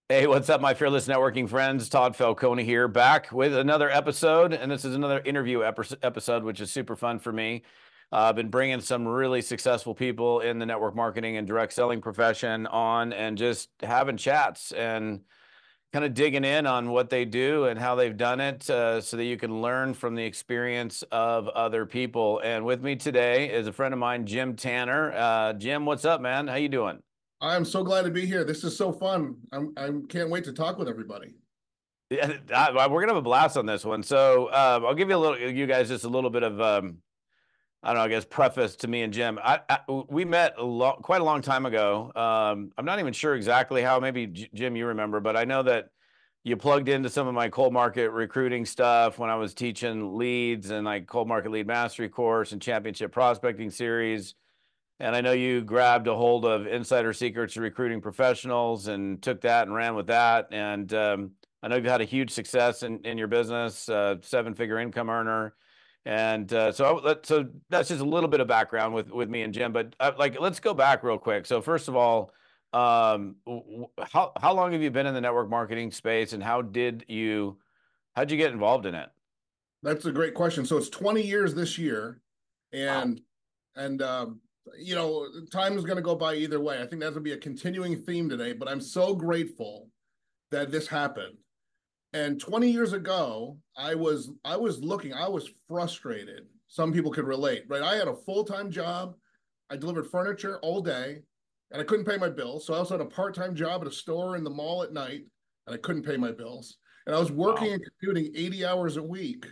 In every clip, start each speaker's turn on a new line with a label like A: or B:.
A: Hey, what's up, my fearless networking friends? Todd Falcone here, back with another episode, and this is another interview episode, which is super fun for me. I've been bringing some really successful people in the network marketing and direct selling profession on, and just having chats and kind of digging in on what they do and how they've done it, so that you can learn from the experience of other people. And with me today is a friend of mine, Jim Tanner. Jim, what's up, man? How you doing?
B: I'm so glad to be here. This is so fun. I can't wait to talk with everybody.
A: Yeah, we're gonna have a blast on this one. So I'll give you guys just a little bit of, I don't know, I guess preface to me and Jim. We met quite a long time ago. I'm not even sure exactly how. Maybe Jim, you remember, but I know that you plugged into some of my cold market recruiting stuff when I was teaching leads and like cold market lead mastery course and championship prospecting series. And I know you grabbed a hold of Insider Secrets to Recruiting Professionals and took that and ran with that. And I know you've had a huge success in your business, seven-figure income earner. And so that's just a little bit of background with me and Jim. But like, let's go back real quick. So first of all, how long have you been in the network marketing space, and how'd you get involved in it?
B: That's a great question. So it's 20 years this year,
A: Wow.
B: and and time is going to go by either way. I think that's going to be a continuing theme today. But I'm so grateful that this happened. And 20 years ago, I was frustrated. Some people could relate, right? I had a full-time job. I delivered furniture all day, and I couldn't pay my bills. So I also had a part-time job at a store in the mall at night, and I couldn't pay my bills. And I was working
A: Wow.
B: and commuting 80 hours a week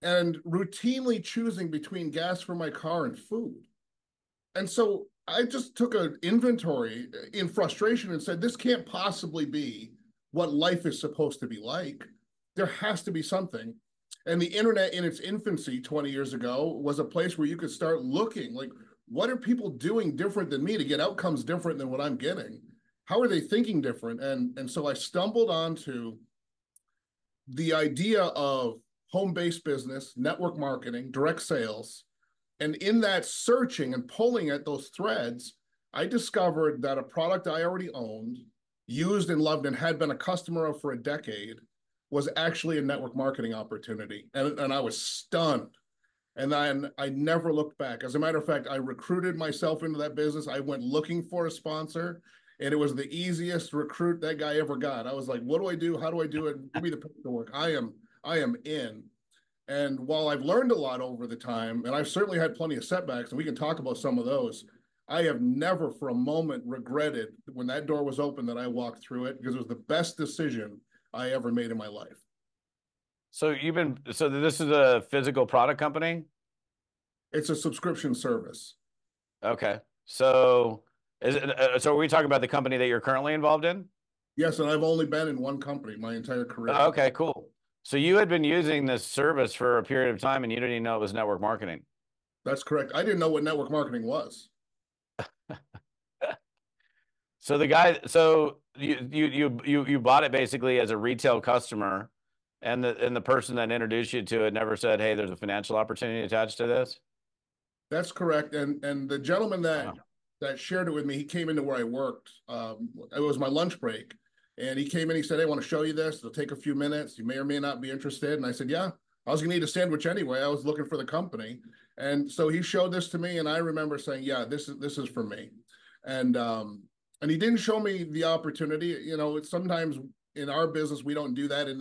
B: and routinely choosing between gas for my car and food. And so I just took an inventory in frustration and said, this can't possibly be what life is supposed to be like. There has to be something. And the internet in its infancy 20 years ago was a place where you could start looking like, what are people doing different than me to get outcomes different than what I'm getting? How are they thinking different? And so I stumbled onto the idea of home-based business, network marketing, direct sales, and in that searching and pulling at those threads, I discovered that a product I already owned, used and loved, and had been a customer of for a decade was actually a network marketing opportunity. And I was stunned. And then I never looked back. As a matter of fact, I recruited myself into that business. I went looking for a sponsor, and it was the easiest recruit that guy ever got. I was like, what do I do? How do I do it? Give me the paperwork. I am in. And while I've learned a lot over the time, and I've certainly had plenty of setbacks, and we can talk about some of those, I have never for a moment regretted when that door was open that I walked through it, because it was the best decision I ever made in my life.
A: So this is a physical product company?
B: It's a subscription service.
A: Okay. So are we talking about the company that you're currently involved in?
B: Yes, and I've only been in one company my entire career.
A: Okay, cool. So you had been using this service for a period of time and you didn't even know it was network marketing.
B: That's correct. I didn't know what network marketing was.
A: So you bought it basically as a retail customer, and the person that introduced you to it never said, "Hey, there's a financial opportunity attached to this."
B: That's correct. And the gentleman that
A: Wow.
B: that shared it with me, he came into where I worked. It was my lunch break, and he came in. He said, "Hey, I want to show you this. It'll take a few minutes. You may or may not be interested." And I said, "Yeah." I was going to eat a sandwich anyway. I was looking for the company, and so he showed this to me, and I remember saying, "Yeah, this is for me." And and he didn't show me the opportunity. Sometimes in our business we don't do that in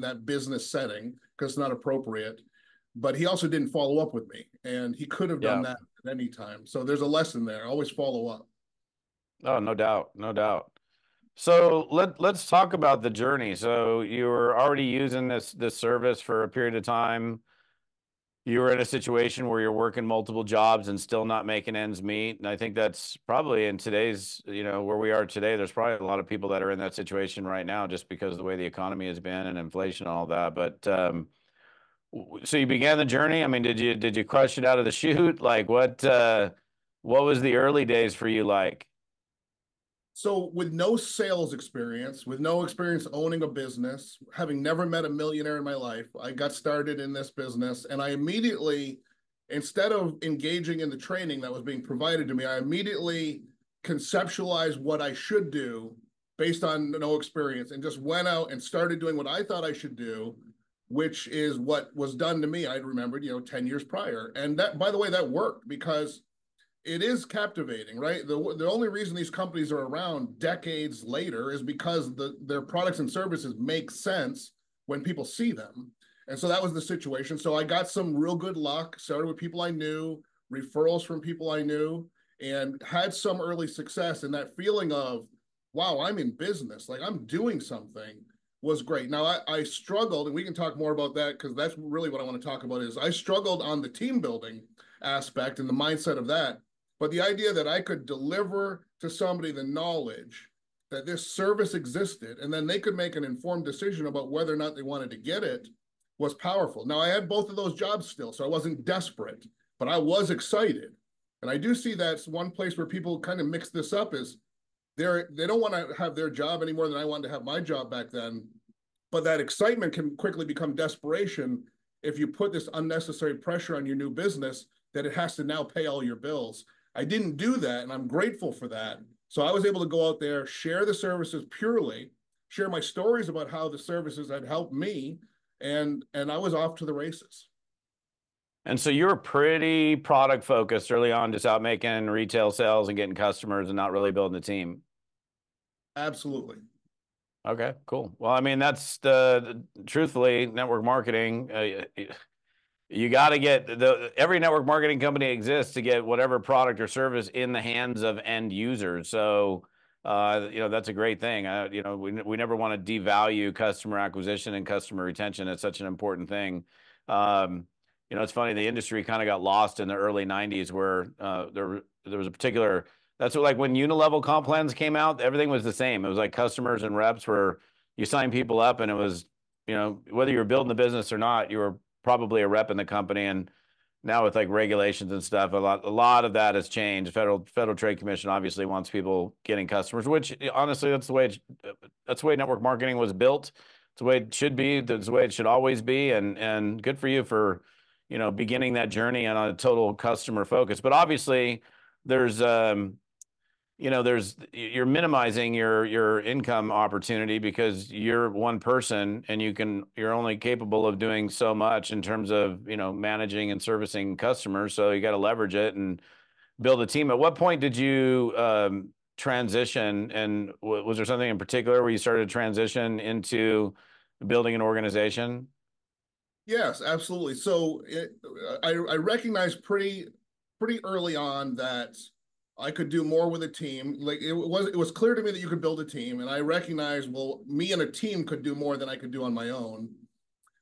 B: that business setting because it's not appropriate. But he also didn't follow up with me, and he could have done
A: Yeah.
B: that at any time. So there's a lesson there. Always follow up.
A: Oh, no doubt, no doubt. So let's talk about the journey. So you were already using this service for a period of time. You were in a situation where you're working multiple jobs and still not making ends meet. And I think that's probably in today's, where we are today, there's probably a lot of people that are in that situation right now just because of the way the economy has been and inflation and all that. But so you began the journey. I mean, did you crush it out of the chute? Like what was the early days for you like?
B: So with no sales experience, with no experience owning a business, having never met a millionaire in my life, I got started in this business, and I immediately, instead of engaging in the training that was being provided to me, I immediately conceptualized what I should do based on no experience, and just went out and started doing what I thought I should do, which is what was done to me. I remembered, 10 years prior. And that, by the way, that worked because it is captivating, right? The only reason these companies are around decades later is because their products and services make sense when people see them. And so that was the situation. So I got some real good luck, started with people I knew, referrals from people I knew, and had some early success. And that feeling of, wow, I'm in business, like I'm doing something, was great. Now I struggled, and we can talk more about that because that's really what I want to talk about. Is I struggled on the team building aspect and the mindset of that, but the idea that I could deliver to somebody the knowledge that this service existed, and then they could make an informed decision about whether or not they wanted to get it, was powerful. Now I had both of those jobs still, so I wasn't desperate, but I was excited. And I do see that's one place where people kind of mix this up is they don't want to have their job any more than I wanted to have my job back then. But that excitement can quickly become desperation if you put this unnecessary pressure on your new business that it has to now pay all your bills. I didn't do that, and I'm grateful for that. So I was able to go out there, share the services purely, share my stories about how the services had helped me, and I was off to the races.
A: And so you were pretty product focused early on, just out making retail sales and getting customers and not really building a team.
B: Absolutely.
A: Okay, cool. Well, I mean, that's the truthfully network marketing. You got to get every network marketing company exists to get whatever product or service in the hands of end users. So, that's a great thing. We never want to devalue customer acquisition and customer retention. It's such an important thing. It's funny, the industry kind of got lost in the early 90s where there was a particular, that's what, like when unilevel comp plans came out, everything was the same. It was like customers and reps where you sign people up and it was, whether you were building the business or not, you were probably a rep in the company. And now with like regulations and stuff, a lot of that has changed. Federal Trade Commission obviously wants people getting customers, which honestly, that's the way network marketing was built. It's the way it should be. That's the way it should always be. And good for you for, beginning that journey on a total customer focus. But obviously there's, you're minimizing your income opportunity because you're one person and you're only capable of doing so much in terms of, managing and servicing customers. So you got to leverage it and build a team. At what point did you transition, and was there something in particular where you started to transition into building an organization?
B: Yes, absolutely. So I recognized pretty early on that I could do more with a team. Like it was clear to me that you could build a team, and I recognized, well, me and a team could do more than I could do on my own.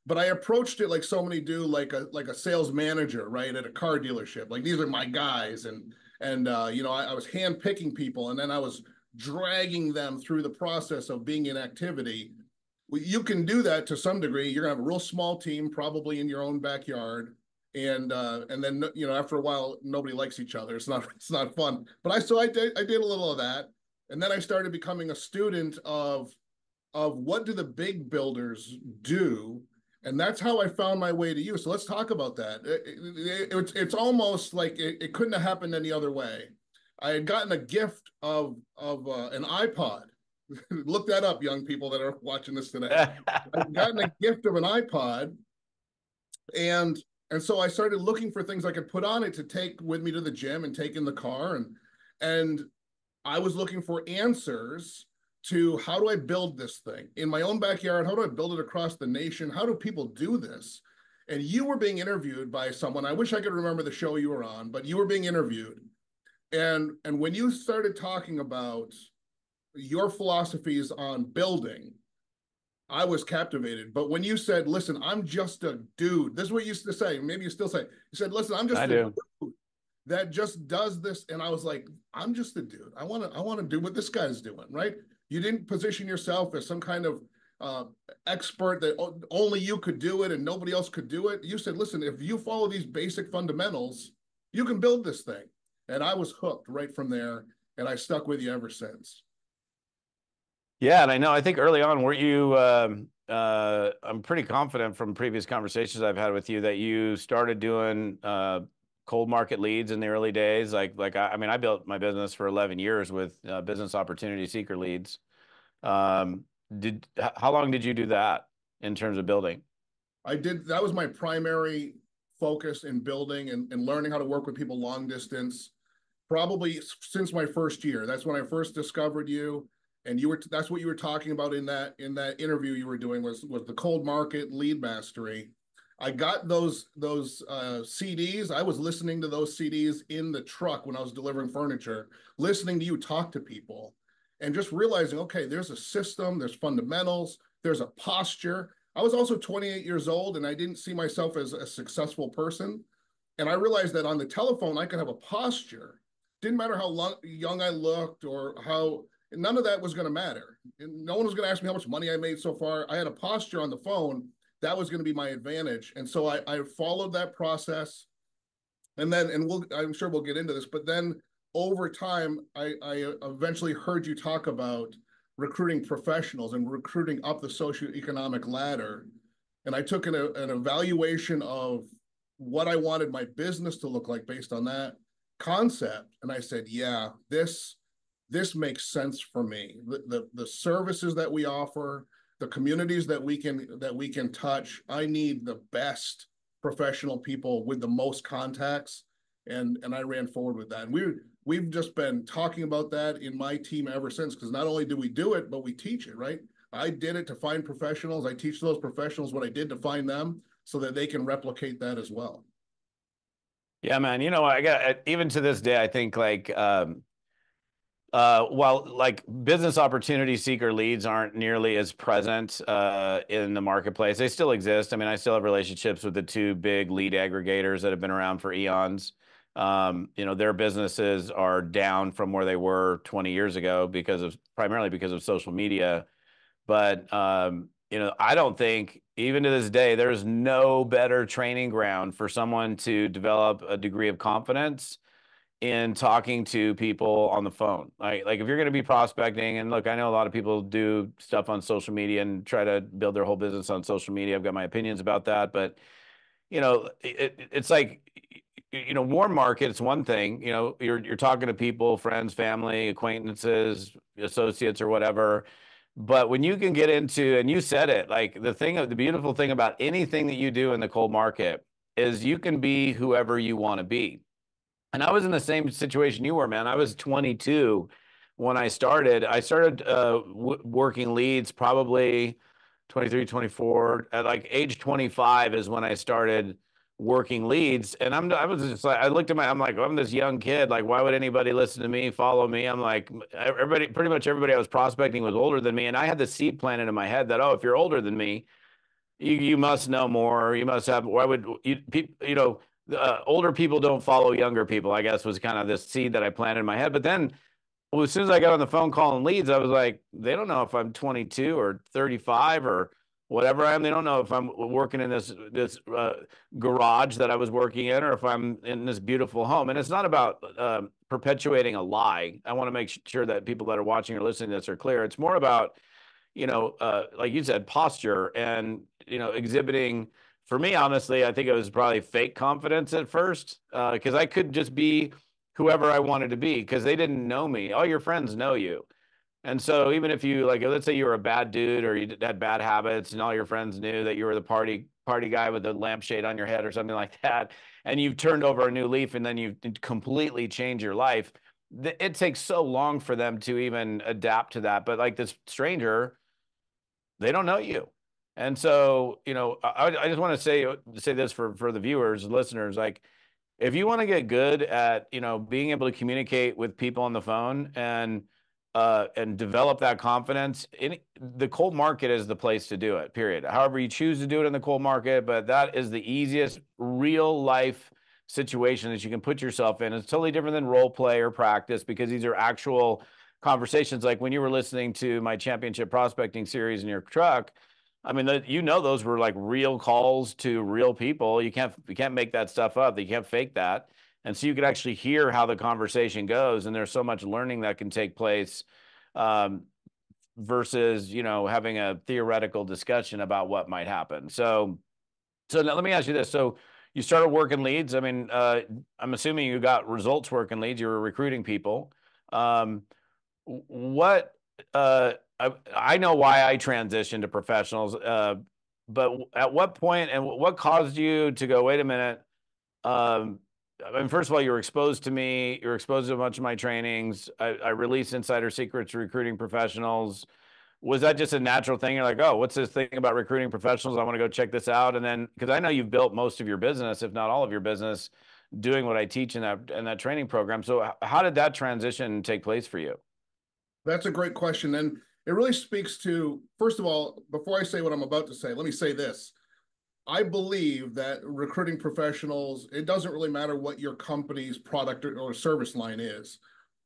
B: But I approached it like so many do, like a sales manager, right, at a car dealership. Like these are my guys, and I was hand picking people, and then I was dragging them through the process of being in activity. You can do that to some degree. You're gonna have a real small team, probably in your own backyard, and then after a while, nobody likes each other. It's not fun. But I did a little of that, and then I started becoming a student of what do the big builders do, and that's how I found my way to you. So let's talk about that. It's almost like it couldn't have happened any other way. I had gotten a gift of an iPod. Look that up, young people that are watching this today. I'd gotten a gift of an iPod, and and so I started looking for things I could put on it to take with me to the gym and take in the car, and I was looking for answers to how do I build this thing in my own backyard? How do I build it across the nation? How do people do this? And you were being interviewed by someone. I wish I could remember the show you were on, but you were being interviewed. And when you started talking about your philosophies on building, I was captivated. But when you said, listen, I'm just a dude, this is what you used to say. Maybe you still say, you said, listen, I'm just
A: I
B: a
A: do.
B: dude that just does this. And I was like, I'm just a dude. I want to do what this guy's doing, right? You didn't position yourself as some kind of expert that only you could do it and nobody else could do it. You said, listen, if you follow these basic fundamentals, you can build this thing. And I was hooked right from there. And I stuck with you ever since.
A: Yeah, and I know. I think early on, weren't you? I'm pretty confident from previous conversations I've had with you that you started doing cold market leads in the early days. I mean, I built my business for 11 years with business opportunity seeker leads. Um, how long did you do that in terms of building?
B: That was my primary focus in building and learning how to work with people long distance, probably since my first year. That's when I first discovered you. And that's what you were talking about in that interview you were doing was the cold market lead mastery. I got those CDs. I was listening to those CDs in the truck when I was delivering furniture, listening to you talk to people, and just realizing, okay, there's a system, there's fundamentals, there's a posture. I was also 28 years old, and I didn't see myself as a successful person. And I realized that on the telephone, I could have a posture. Didn't matter how young I looked or how, none of that was going to matter. No one was going to ask me how much money I made so far. I had a posture on the phone that was going to be my advantage. And so I followed that process. And then, I'm sure we'll get into this, but then over time, I eventually heard you talk about recruiting professionals and recruiting up the socioeconomic ladder. And I took an evaluation of what I wanted my business to look like based on that concept. And I said, yeah, this makes sense for me. The services that we offer, the communities that we can touch. I need the best professional people with the most contacts, and I ran forward with that. And we've just been talking about that in my team ever since, because not only do we do it, but we teach it, right? I did it to find professionals. I teach those professionals what I did to find them so that they can replicate that as well.
A: Yeah, man. I got even to this day, I think like while like business opportunity seeker leads aren't nearly as present in the marketplace, they still exist. I mean, I still have relationships with the two big lead aggregators that have been around for eons. Their businesses are down from where they were 20 years ago primarily because of social media. But I don't think even to this day there's no better training ground for someone to develop a degree of confidence in talking to people on the phone. Like if you're going to be prospecting, and look, I know a lot of people do stuff on social media and try to build their whole business on social media. I've got my opinions about that, but it's like, warm market, it's one thing. You're talking to people, friends, family, acquaintances, associates, or whatever. But when you can get into, and you said it, like the beautiful thing about anything that you do in the cold market is you can be whoever you want to be. And I was in the same situation you were, man. I was 22 when I started. I started working leads probably 23, 24. At like age 25 is when I started working leads. And I was just like, I'm like, I'm this young kid. Like, why would anybody listen to me, follow me? I'm like, pretty much everybody I was prospecting was older than me. And I had the seed planted in my head that, oh, if you're older than me, you must know more. You must have. Why would you? Older people don't follow younger people, I guess, was kind of this seed that I planted in my head. But then, well, as soon as I got on the phone calling leads, I was like, they don't know if I'm 22 or 35 or whatever I am. They don't know if I'm working in this garage that I was working in, or if I'm in this beautiful home. And it's not about perpetuating a lie. I want to make sure that people that are watching or listening to this are clear. It's more about like you said, posture and, exhibiting. For me, honestly, I think it was probably fake confidence at first, because I could just be whoever I wanted to be because they didn't know me. All your friends know you. And so even if you like, let's say you were a bad dude or you had bad habits and all your friends knew that you were the party guy with the lampshade on your head or something like that, and you've turned over a new leaf and then you completely change your life, it takes so long for them to even adapt to that. But like this stranger, they don't know you. And so, I just want to say this for the viewers, listeners, like if you want to get good at, being able to communicate with people on the phone and develop that confidence, the cold market is the place to do it, period. However you choose to do it in the cold market, but that is the easiest real life situation that you can put yourself in. It's totally different than role play or practice because these are actual conversations. Like when you were listening to my championship prospecting series in your truck, I mean, those were like real calls to real people. You can't make that stuff up. You can't fake that. And so you could actually hear how the conversation goes. And there's so much learning that can take place versus, having a theoretical discussion about what might happen. So now let me ask you this. So you started working leads. I mean, I'm assuming you got results working leads. You were recruiting people. What I know why I transitioned to professionals, but at what point and what caused you to go, wait a minute? I mean, first of all, you were exposed to me. You were exposed to a bunch of my trainings. I released insider secrets to recruiting professionals. Was that just a natural thing? You're like, oh, what's this thing about recruiting professionals? I want to go check this out. And then, because I know you've built most of your business, if not all of your business, doing what I teach in that training program. So, how did that transition take place for you?
B: That's a great question. And it really speaks to, first of all, before I say what I'm about to say, let me say this. I believe that recruiting professionals, it doesn't really matter what your company's product or service line is.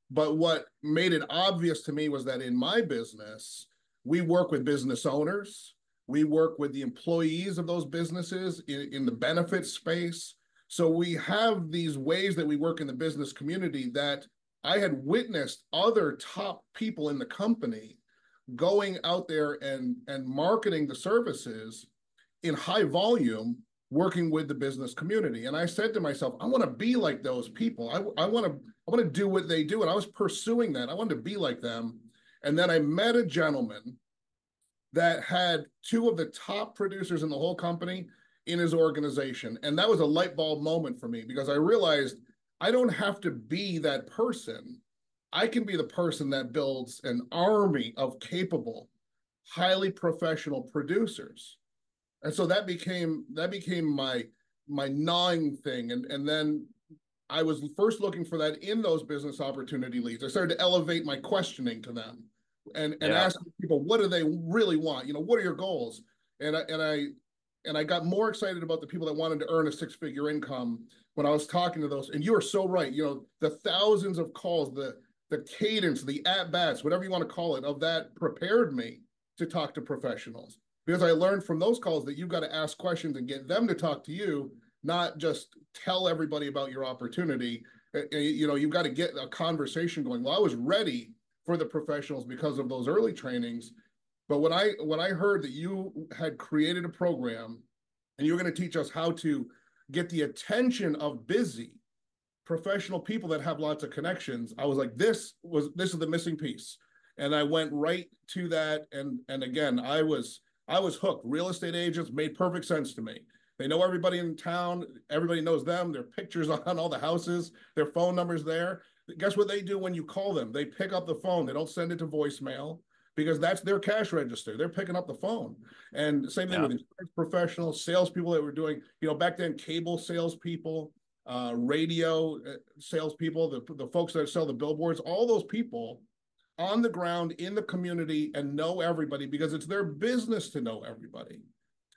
B: But what made it obvious to me was that in my business, we work with business owners, we work with the employees of those businesses in the benefits space. So we have these ways that we work in the business community that I had witnessed other top people in the company going out there and marketing the services in high volume, working with the business community. And I said to myself, I want to be like those people. I want to do what they do. And I was pursuing that. I wanted to be like them. And then I met a gentleman that had two of the top producers in the whole company in his organization. And that was a light bulb moment for me because I realized I don't have to be that person. I can be the person that builds an army of capable, highly professional producers. And so that became my gnawing thing. And then I was first looking for that in those business opportunity leads. I started to elevate my questioning to them and
A: Yeah.
B: ask people, what do they really want? What are your goals? And I got more excited about the people that wanted to earn a six-figure income when I was talking to those. And you are so right. The thousands of calls, the cadence, the at-bats, whatever you want to call it, of that prepared me to talk to professionals. Because I learned from those calls that you've got to ask questions and get them to talk to you, not just tell everybody about your opportunity. You've got to get a conversation going. Well, I was ready for the professionals because of those early trainings. But when I heard that you had created a program and you were going to teach us how to get the attention of busy professional people that have lots of connections, I was like, this is the missing piece. And I went right to that. And again, I was hooked. Real estate agents made perfect sense to me. They know everybody in town. Everybody knows them. Their pictures on all the houses, their phone numbers there. Guess what they do when you call them? They pick up the phone. They don't send it to voicemail because that's their cash register. They're picking up the phone. And same thing
A: Yeah.
B: with insurance professionals, salespeople that were doing, back then, cable salespeople, radio salespeople, the folks that sell the billboards, all those people on the ground in the community and know everybody because it's their business to know everybody.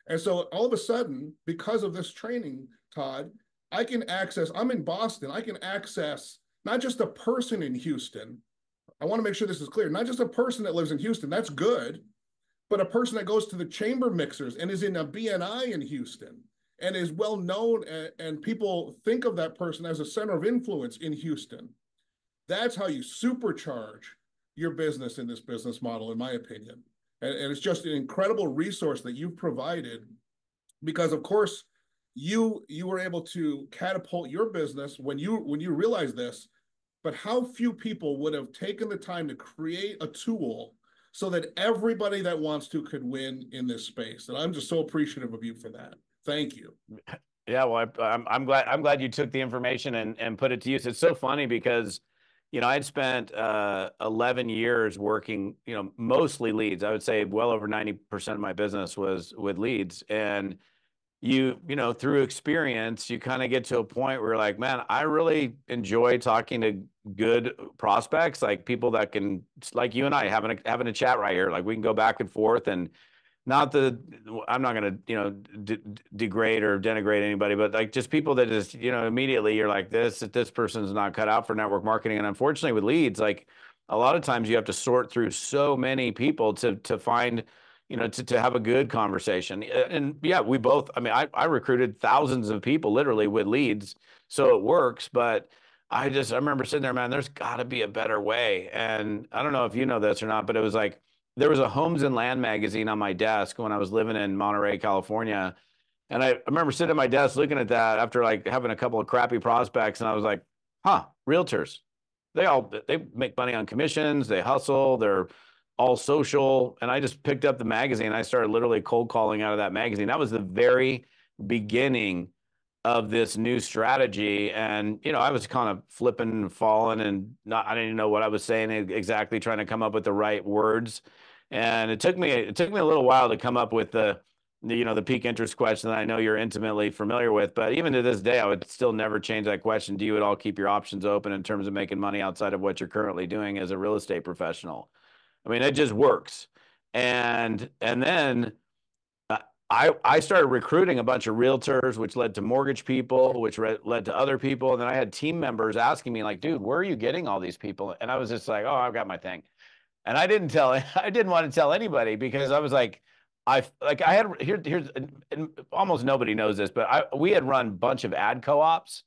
B: And so all of a sudden, because of this training, Todd, I'm in Boston, I can access not just a person in Houston. I want to make sure this is clear, not just a person that lives in Houston, that's good, but a person that goes to the chamber mixers and is in a BNI in Houston and is well known and people think of that person as a center of influence in Houston. That's how you supercharge your business in this business model, in my opinion. And it's just an incredible resource that you've provided because, of course, you were able to catapult your business when you realized this. But how few people would have taken the time to create a tool so that everybody that wants to could win in this space? And I'm just so appreciative of you for that. Thank you.
A: Yeah, well, I'm glad you took the information and put it to use. It's so funny because, I'd spent 11 years working, mostly leads. I would say well over 90% of my business was with leads. And through experience, you kind of get to a point where you're like, man, I really enjoy talking to good prospects, like people that can, like you and I having a chat right here. Like we can go back and forth and not the I'm not going to degrade or denigrate anybody, but like just people that just immediately you're like this person's not cut out for network marketing. And unfortunately with leads, like a lot of times you have to sort through so many people to find to have a good conversation. And yeah, we both, I mean, I recruited thousands of people literally with leads, so it works. But I remember sitting there, man, there's got to be a better way. And I don't know if you know this or not, but it was like there was a Homes and Land magazine on my desk when I was living in Monterey, California. And I remember sitting at my desk looking at that after like having a couple of crappy prospects. And I was like, realtors, they make money on commissions. They hustle. all social. And I just picked up the magazine. I started literally cold calling out of that magazine. That was the very beginning of this new strategy. And, I was kind of flipping and falling and I didn't even know what I was saying exactly, trying to come up with the right words. And it took me a little while to come up with the peak interest question that I know you're intimately familiar with. But even to this day, I would still never change that question. Do you at all keep your options open in terms of making money outside of what you're currently doing as a real estate professional? I mean, it just works. And then I started recruiting a bunch of realtors, which led to mortgage people, which led to other people. And then I had team members asking me like, dude, where are you getting all these people? And I was just like, oh, I've got my thing. And I didn't want to tell anybody because I was like, I had here's and almost nobody knows this, but we had run a bunch of ad co-ops.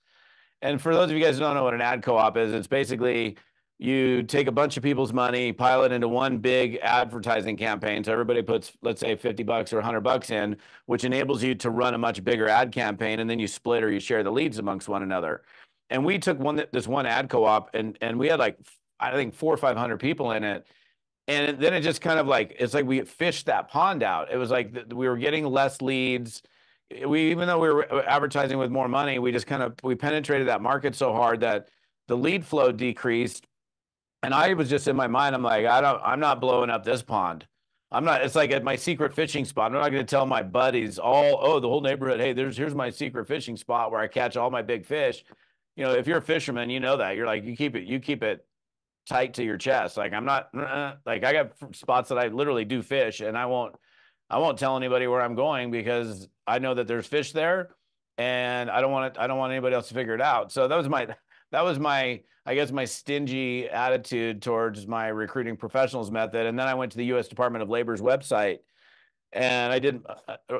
A: And for those of you guys who don't know what an ad co-op is, it's basically you take a bunch of people's money, pile it into one big advertising campaign. So everybody puts, let's say, $50 or $100 in, which enables you to run a much bigger ad campaign, and then you split or you share the leads amongst one another. And we took this one ad co-op, and we had like, I think 400 or 500 people in it. And then it just kind of like, it's like we fished that pond out. It was like we were getting less leads. Even though we were advertising with more money, we penetrated that market so hard that the lead flow decreased. And I was just in my mind, I'm like, I'm not blowing up this pond. It's like at my secret fishing spot. I'm not going to tell my buddies the whole neighborhood, hey, here's my secret fishing spot where I catch all my big fish. If you're a fisherman, you know that. You're like, you keep it tight to your chest. Like I'm not like I got spots that I literally do fish, and I won't tell anybody where I'm going because I know that there's fish there, and I don't want anybody else to figure it out. So that was my I guess my stingy attitude towards my recruiting professionals method. And then I went to the U.S. Department of Labor's website and I did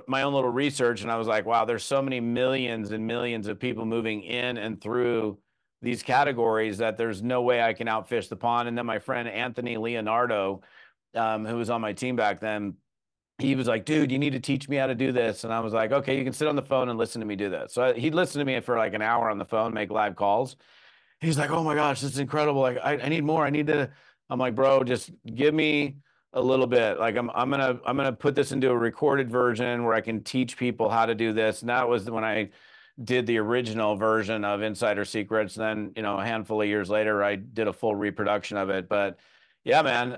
A: my own little research, and I was like, wow, there's so many millions and millions of people moving in and through these categories that there's no way I can outfish the pond. And then my friend Anthony Leonardo, who was on my team back then, he was like, dude, you need to teach me how to do this. And I was like, okay, you can sit on the phone and listen to me do this. So he'd listen to me for like an hour on the phone, make live calls. He's like, oh my gosh, this is incredible. Like, I need more. I'm like, bro, just give me a little bit. Like, I'm gonna put this into a recorded version where I can teach people how to do this. And that was when I did the original version of Insider Secrets. Then, a handful of years later, I did a full reproduction of it. But yeah, man,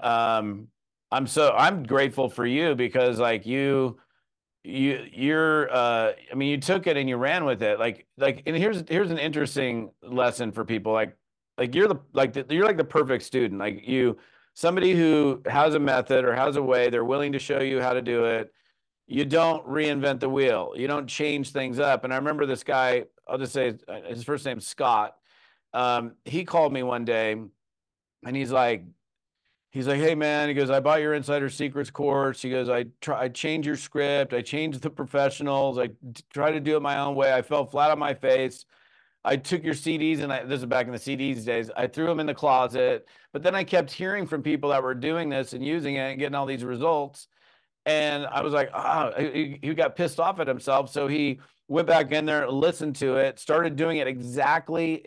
A: I'm grateful for you because like you're I mean you took it and you ran with it and here's an interesting lesson for people like you're like the perfect student, like somebody who has a method or has a way, they're willing to show you how to do it. You don't reinvent the wheel, you don't change things up. And I remember this guy, I'll just say his first name's Scott. He called me one day and he's like, hey man, he goes, I bought your Insider Secrets course. He goes, I changed your script. I changed the professionals. I tried to do it my own way. I fell flat on my face. I took your CDs and this is back in the CDs days. I threw them in the closet, but then I kept hearing from people that were doing this and using it and getting all these results. And I was like, he got pissed off at himself. So he went back in there, listened to it, started doing it exactly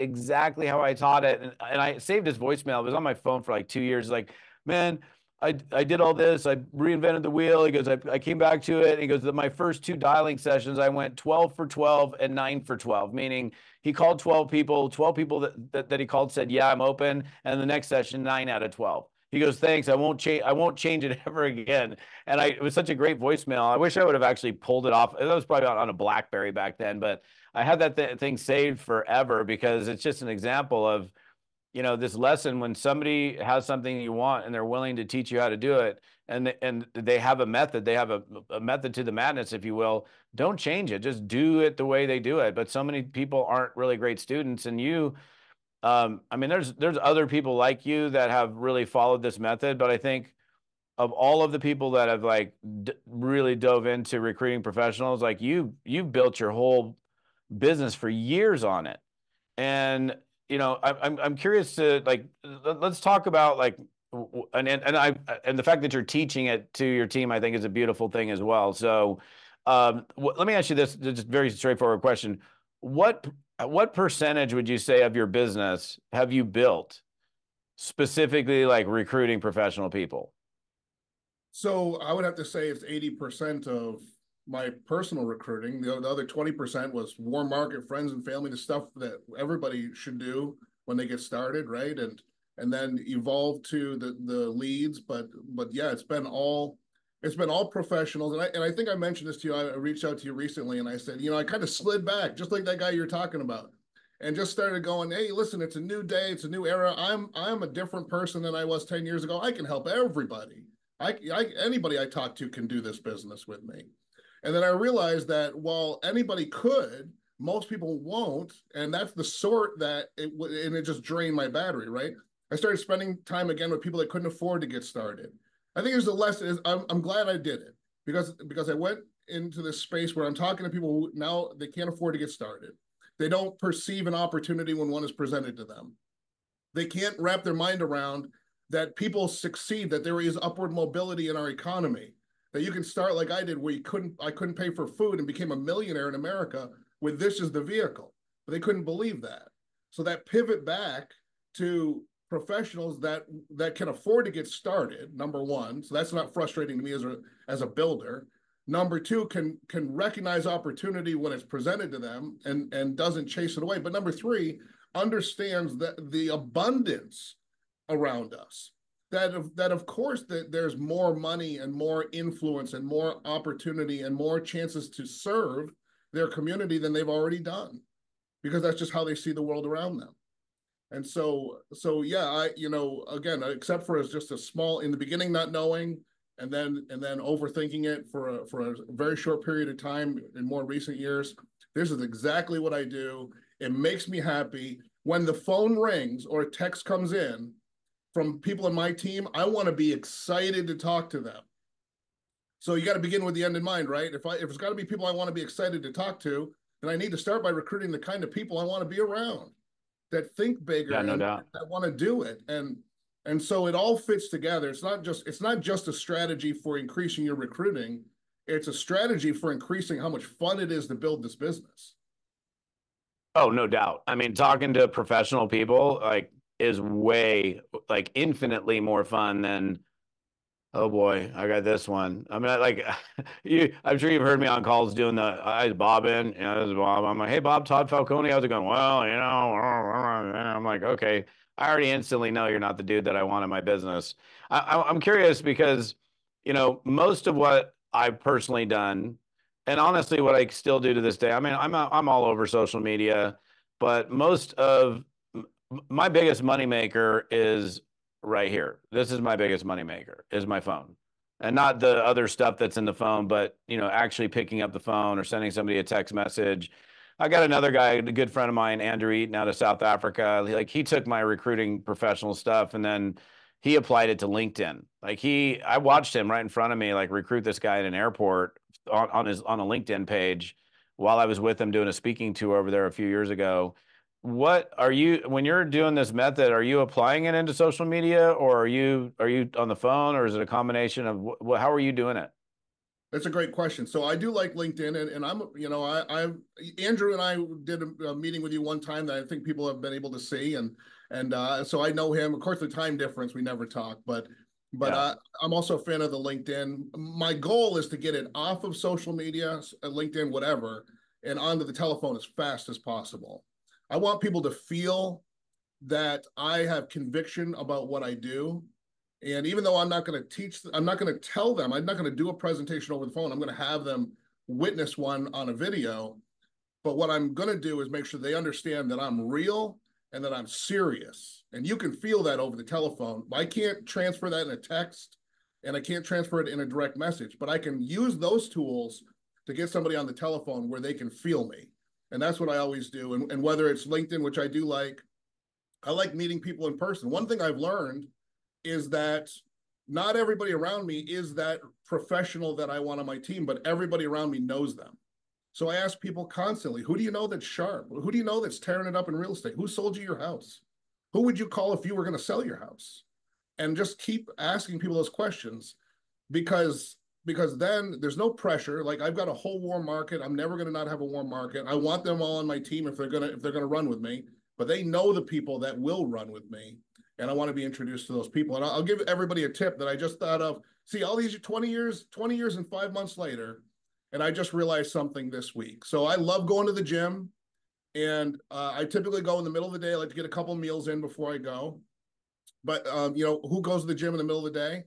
A: how I taught it. And I saved his voicemail. It was on my phone for like 2 years. Like, man, I did all this. I reinvented the wheel. He goes, I came back to it. He goes, my first two dialing sessions, I went 12 for 12 and 9 for 12, meaning he called 12 people that he called said, yeah, I'm open. And the next session, 9 out of 12. He goes, thanks. I won't change it ever again. And it was such a great voicemail. I wish I would have actually pulled it off. That was probably on a BlackBerry back then, but I had that thing saved forever because it's just an example of, this lesson. When somebody has something you want and they're willing to teach you how to do it, and they have a method, they have a method to the madness, if you will, don't change it. Just do it the way they do it. But so many people aren't really great students. And I mean, there's other people like you that have really followed this method, but I think of all of the people that have like really dove into recruiting professionals, like you've built your whole business for years on it. And I'm curious to like let's talk about like and the fact that you're teaching it to your team, I think is a beautiful thing as well. So let me ask you this just very straightforward question. What percentage would you say of your business have you built specifically like recruiting professional people?
B: So I would have to say it's 80% of my personal recruiting. The other 20% was warm market, friends and family, the stuff that everybody should do when they get started, right? And then evolve to the leads. But yeah, it's been all professionals. And I think I mentioned this to you. I reached out to you recently and I said, I kind of slid back, just like that guy you're talking about, and just started going, hey, listen, it's a new day, it's a new era. I'm a different person than I was 10 years ago. I can help everybody. Anybody I talk to can do this business with me. And then I realized that while anybody could, most people won't, and that's the sort that it just drained my battery. Right? I started spending time again with people that couldn't afford to get started. I think there's a lesson. I'm glad I did it because I went into this space where I'm talking to people who now they can't afford to get started. They don't perceive an opportunity when one is presented to them. They can't wrap their mind around that people succeed, that there is upward mobility in our economy, that you can start like I did, where I couldn't pay for food and became a millionaire in America with this as the vehicle. But they couldn't believe that. So that pivot back to professionals that can afford to get started, number one. So that's not frustrating to me as a builder. Number two, can recognize opportunity when it's presented to them and doesn't chase it away. But number three, understands that the abundance around us, that of course that there's more money and more influence and more opportunity and more chances to serve their community than they've already done, because that's just how they see the world around them. And so yeah, again, except for as just a small in the beginning, not knowing, and then overthinking it for a very short period of time in more recent years, this is exactly what I do. It makes me happy. When the phone rings or a text comes in from people in my team, I want to be excited to talk to them. So you got to begin with the end in mind, right? If it's got to be people I want to be excited to talk to, then I need to start by recruiting the kind of people I want to be around, that think bigger
A: Yeah, no
B: and
A: doubt.
B: that want to do it. And so it all fits together. It's not just a strategy for increasing your recruiting. It's a strategy for increasing how much fun it is to build this business.
A: Oh, no doubt. I mean, talking to professional people like is way like infinitely more fun than, oh boy, I got this one. I mean, like I'm sure you've heard me on calls doing the, hi, Bob in, this is Bob. I'm like, hey, Bob, Todd Falcone, how's it going? Well, I'm like, okay, I already instantly know you're not the dude that I want in my business. I'm curious because, most of what I've personally done, and honestly, what I still do to this day, I mean, I'm all over social media, but most of my biggest moneymaker is right here. This is my biggest moneymaker is my phone. And not the other stuff that's in the phone, but actually picking up the phone or sending somebody a text message. I got another guy, a good friend of mine, Andrew Eaton out of South Africa. Like he took my recruiting professional stuff and then he applied it to LinkedIn. I watched him right in front of me, like recruit this guy at an airport on a LinkedIn page while I was with him doing a speaking tour over there a few years ago. What are you, when you're doing this method, are you applying it into social media or are you on the phone, or is it a combination of how are you doing it?
B: That's a great question. So I do like LinkedIn, and I'm, Andrew and I did a meeting with you one time that I think people have been able to see, and so I know him. Of course, the time difference, we never talk, but
A: Yeah.
B: I'm also a fan of the LinkedIn. My goal is to get it off of social media, LinkedIn, whatever, and onto the telephone as fast as possible. I want people to feel that I have conviction about what I do. And even though I'm not going to tell them, I'm not going to do a presentation over the phone. I'm going to have them witness one on a video. But what I'm going to do is make sure they understand that I'm real and that I'm serious. And you can feel that over the telephone. I can't transfer that in a text and I can't transfer it in a direct message, but I can use those tools to get somebody on the telephone where they can feel me. And that's what I always do. And whether it's LinkedIn, which I do like, I like meeting people in person. One thing I've learned is that not everybody around me is that professional that I want on my team, but everybody around me knows them. So I ask people constantly, who do you know that's sharp? Who do you know that's tearing it up in real estate? Who sold you your house? Who would you call if you were going to sell your house? And just keep asking people those questions, because then there's no pressure. Like I've got a whole warm market. I'm never going to not have a warm market. I want them all on my team if they're going to run with me, but they know the people that will run with me. And I want to be introduced to those people. And I'll give everybody a tip that I just thought of. see all these 20 years and 5 months later, and I just realized something this week. So I love going to the gym, and I typically go in the middle of the day. I like to get a couple meals in before I go. But who goes to the gym in the middle of the day?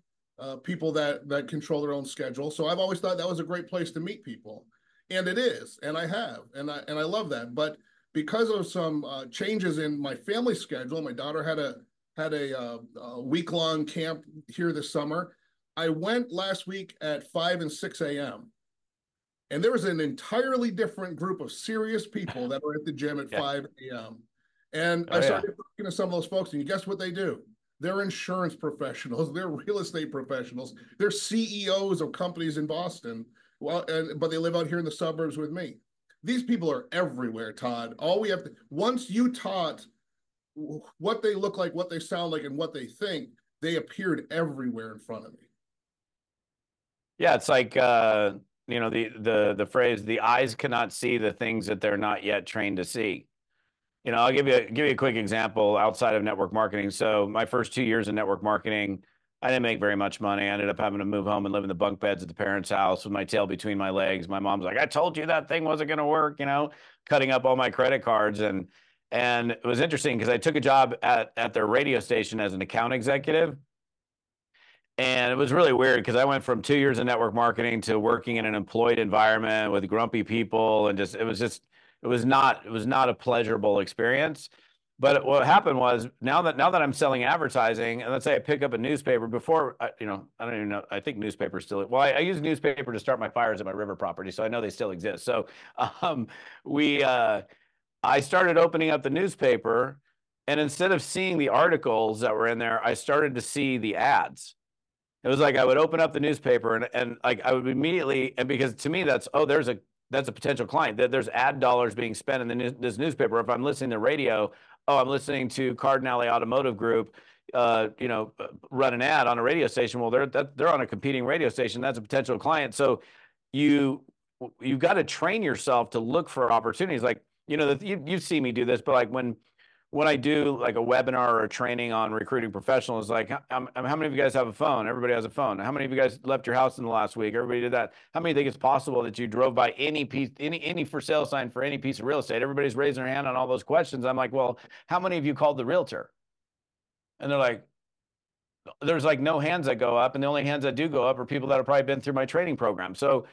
B: People that control their own schedule. So I've always thought that was a great place to meet people, and it is, and I have, and I love that. But because of some changes in my family schedule, my daughter had a week long camp here this summer. I went last week at 5 and 6 a.m. And there was an entirely different group of serious people that were at the gym at
A: Yeah.
B: 5 a.m. And I
A: Oh yeah.
B: started talking to some of those folks, and you guess what they do? They're insurance professionals, they're real estate professionals, they're CEOs of companies in Boston. Well, but they live out here in the suburbs with me. These people are everywhere, Todd. All we have to, once you taught what they look like, what they sound like, and what they think, they appeared everywhere in front of me.
A: Yeah, it's like the phrase the eyes cannot see the things that they're not yet trained to see. I'll give you a quick example outside of network marketing. So my first 2 years in network marketing, I didn't make very much money. I ended up having to move home and live in the bunk beds at the parents' house with my tail between my legs. My mom's like, "I told you that thing wasn't going to work," cutting up all my credit cards. And it was interesting because I took a job at their radio station as an account executive. And it was really weird because I went from 2 years in network marketing to working in an employed environment with grumpy people, and it was not a pleasurable experience. But what happened was now that I'm selling advertising, and let's say I pick up a newspaper before, I don't even know. I think newspapers still. Well, I use newspaper to start my fires at my river property, so I know they still exist. So, um, we I started opening up the newspaper, and instead of seeing the articles that were in there, I started to see the ads. It was like I would open up the newspaper and like I would immediately, and because to me that's a potential client, that there's ad dollars being spent in this newspaper. If I'm listening to radio, oh, I'm listening to Cardinale Automotive Group, run an ad on a radio station. Well, they're on a competing radio station. That's a potential client. So you you've got to train yourself to look for opportunities. Like you see me do this, but like when I do like a webinar or a training on recruiting professionals, like how many of you guys have a phone? Everybody has a phone. How many of you guys left your house in the last week? Everybody did that. How many think it's possible that you drove by any for sale sign for any piece of real estate? Everybody's raising their hand on all those questions. I'm like, well, how many of you called the realtor? And they're like, there's like no hands that go up, and the only hands that do go up are people that have probably been through my training program. So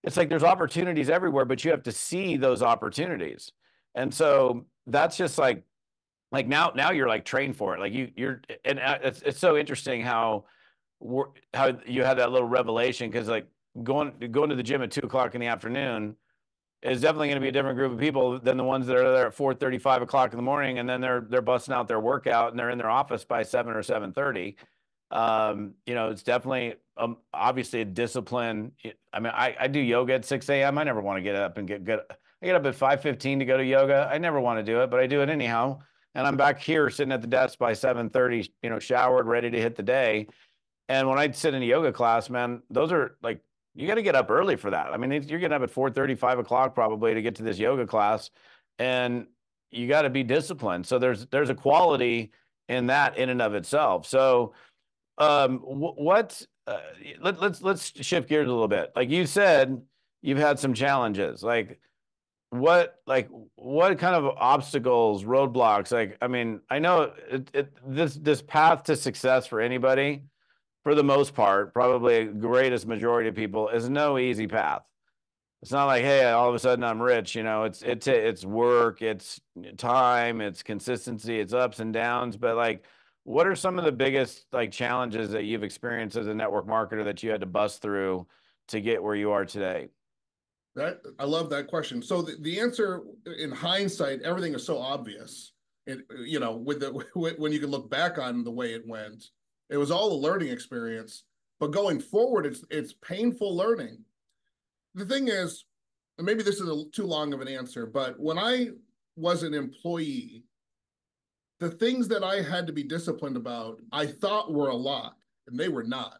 A: it's like there's opportunities everywhere, but you have to see those opportunities. And so that's just like now you're like trained for it. Like you're and it's so interesting how you had that little revelation, because like going to the gym at 2 o'clock in the afternoon is definitely going to be a different group of people than the ones that are there at 4:30, 5 o'clock in the morning, and then they're busting out their workout and they're in their office by 7 or 7:30. It's definitely obviously a discipline. I mean, I do yoga at 6 a.m. I never want to get up and get good. I get up at 5:15 to go to yoga. I never want to do it, but I do it anyhow. And I'm back here sitting at the desk by 7:30, showered, ready to hit the day. And when I sit in a yoga class, man, those are like, you got to get up early for that. I mean, you're getting up at 4:30, 5 o'clock probably to get to this yoga class, and you got to be disciplined. So there's a quality in that in and of itself. So what let's shift gears a little bit. Like you said, you've had some challenges. What kind of obstacles, roadblocks? Like, I mean, I know this path to success for anybody, for the most part, probably the greatest majority of people, is no easy path. It's not like, hey, all of a sudden I'm rich. It's work, it's time, it's consistency, it's ups and downs. But like, what are some of the biggest like challenges that you've experienced as a network marketer that you had to bust through to get where you are today?
B: I love that question. So the answer in hindsight, everything is so obvious. With when you can look back on the way it went, it was all a learning experience. But going forward, it's painful learning. The thing is, and maybe this is too long of an answer, but when I was an employee, the things that I had to be disciplined about, I thought were a lot, and they were not.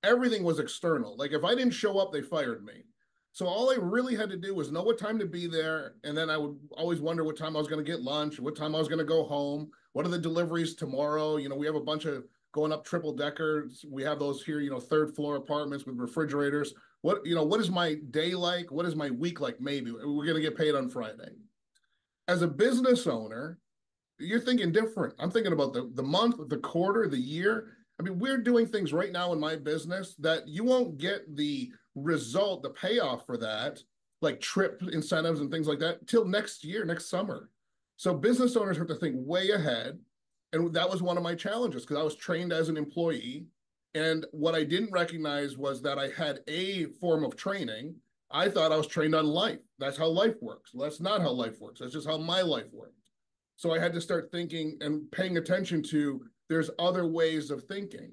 B: Everything was external. Like if I didn't show up, they fired me. So all I really had to do was know what time to be there, and then I would always wonder what time I was going to get lunch, what time I was going to go home, what are the deliveries tomorrow. We have a bunch of going up triple deckers. We have those here, third floor apartments with refrigerators. What is my day like? What is my week like? Maybe we're going to get paid on Friday. As a business owner, you're thinking different. I'm thinking about the month, the quarter, the year. I mean, we're doing things right now in my business that you won't get the result, the payoff for that, like trip incentives and things like that, till next year, next summer. So business owners have to think way ahead. And that was one of my challenges because I was trained as an employee. And what I didn't recognize was that I had a form of training. I thought I was trained on life. That's how life works. That's not how life works. That's just how my life worked. So I had to start thinking and paying attention to there's other ways of thinking.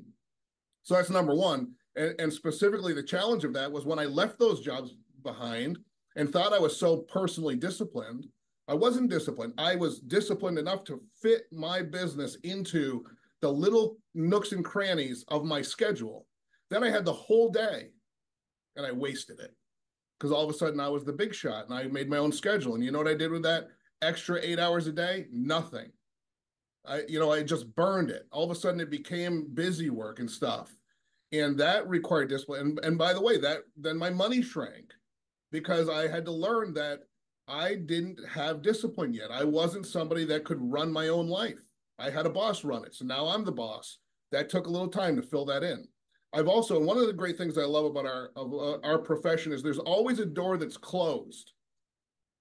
B: So that's number one. And specifically, the challenge of that was when I left those jobs behind and thought I was so personally disciplined. I wasn't disciplined. I was disciplined enough to fit my business into the little nooks and crannies of my schedule. Then I had the whole day and I wasted it because all of a sudden I was the big shot and I made my own schedule. And you know what I did with that extra 8 hours a day? Nothing. I just burned it. All of a sudden it became busy work and stuff. And that required discipline. And by the way, then my money shrank because I had to learn that I didn't have discipline yet. I wasn't somebody that could run my own life. I had a boss run it. So now I'm the boss. That took a little time to fill that in. I've also, one of the great things I love about our profession is there's always a door that's closed.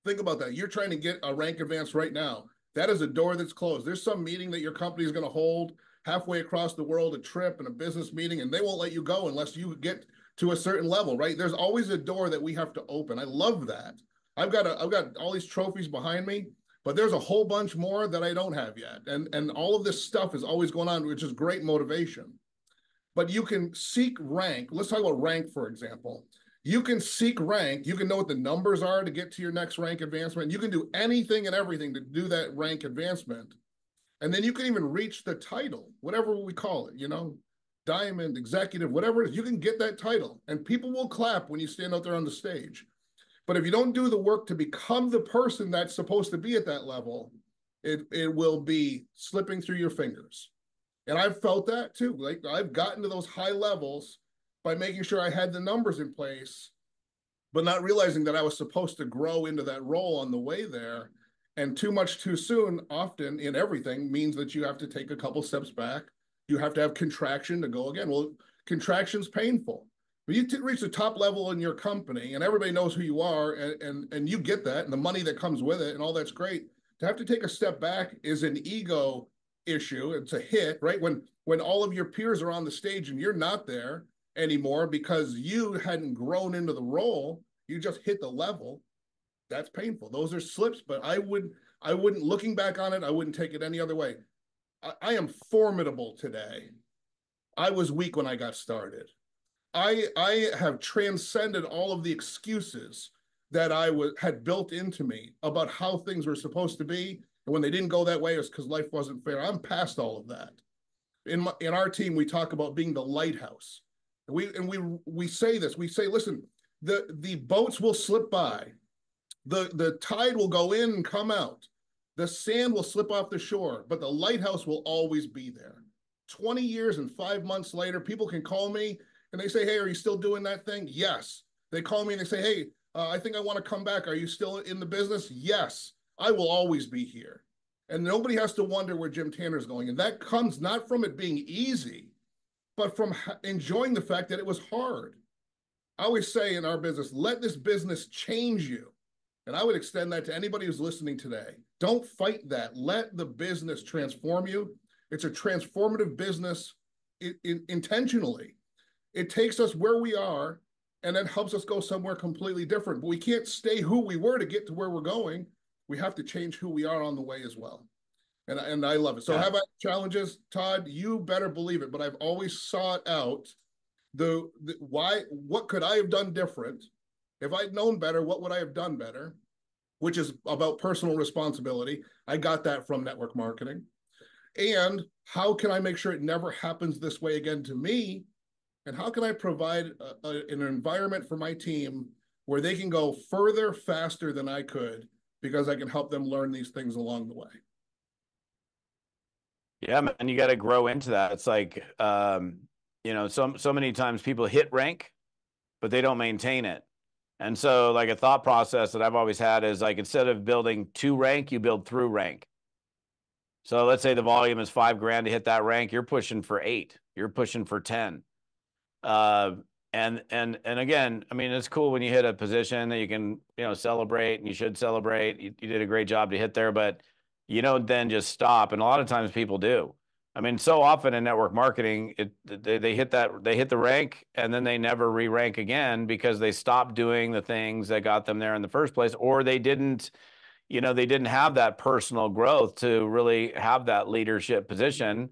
B: Think about that. You're trying to get a rank advance right now. That is a door that's closed. There's some meeting that your company is going to hold halfway across the world, a trip and a business meeting, and they won't let you go unless you get to a certain level, right? There's always a door that we have to open. I love that. I've got all these trophies behind me, but there's a whole bunch more that I don't have yet. And all of this stuff is always going on, which is great motivation. But you can seek rank. Let's talk about rank, for example. You can seek rank. You can know what the numbers are to get to your next rank advancement. You can do anything and everything to do that rank advancement. And then you can even reach the title, whatever we call it, diamond, executive, whatever it is. You can get that title and people will clap when you stand out there on the stage. But if you don't do the work to become the person that's supposed to be at that level, it will be slipping through your fingers. And I've felt that too. Like I've gotten to those high levels by making sure I had the numbers in place, but not realizing that I was supposed to grow into that role on the way there. And too much too soon, often in everything, means that you have to take a couple steps back. You have to have contraction to go again. Well, contraction's painful. But you reach the top level in your company and everybody knows who you are and you get that and the money that comes with it and all that's great. To have to take a step back is an ego issue. It's a hit, right? When all of your peers are on the stage and you're not there anymore because you hadn't grown into the role, you just hit the level. That's painful. Those are slips, but I wouldn't, looking back on it, I wouldn't take it any other way. I am formidable today. I was weak when I got started. I have transcended all of the excuses that I had built into me about how things were supposed to be. And when they didn't go that way, it's because life wasn't fair. I'm past all of that. In our team, we talk about being the lighthouse. We say this. We say, listen, the boats will slip by. The tide will go in and come out. The sand will slip off the shore, but the lighthouse will always be there. 20 years and 5 months later, people can call me and they say, hey, are you still doing that thing? Yes. They call me and they say, hey, I think I want to come back. Are you still in the business? Yes. I will always be here. And nobody has to wonder where Jim Tanner's going. And that comes not from it being easy, but from enjoying the fact that it was hard. I always say in our business, let this business change you. And I would extend that to anybody who's listening today. Don't fight that. Let the business transform you. It's a transformative business intentionally. It takes us where we are and then helps us go somewhere completely different. But we can't stay who we were to get to where we're going. We have to change who we are on the way as well. And I love it. So have I challenges, Todd? You better believe it. But I've always sought out what could I have done different? If I'd known better, what would I have done better? Which is about personal responsibility. I got that from network marketing. And how can I make sure it never happens this way again to me? And how can I provide an environment for my team where they can go further, faster than I could because I can help them learn these things along the way?
A: Yeah, man, you got to grow into that. It's like, so many times people hit rank, but they don't maintain it. And so, like a thought process that I've always had is like instead of building to rank, you build through rank. So let's say the volume is 5 grand to hit that rank, you're pushing for 8, you're pushing for 10. Uh, and again, I mean, it's cool when you hit a position that you can, celebrate, and you should celebrate. You did a great job to hit there, but you don't then just stop. And a lot of times people do. I mean, so often in network marketing, they hit the rank and then they never re-rank again because they stopped doing the things that got them there in the first place, or they didn't have that personal growth to really have that leadership position.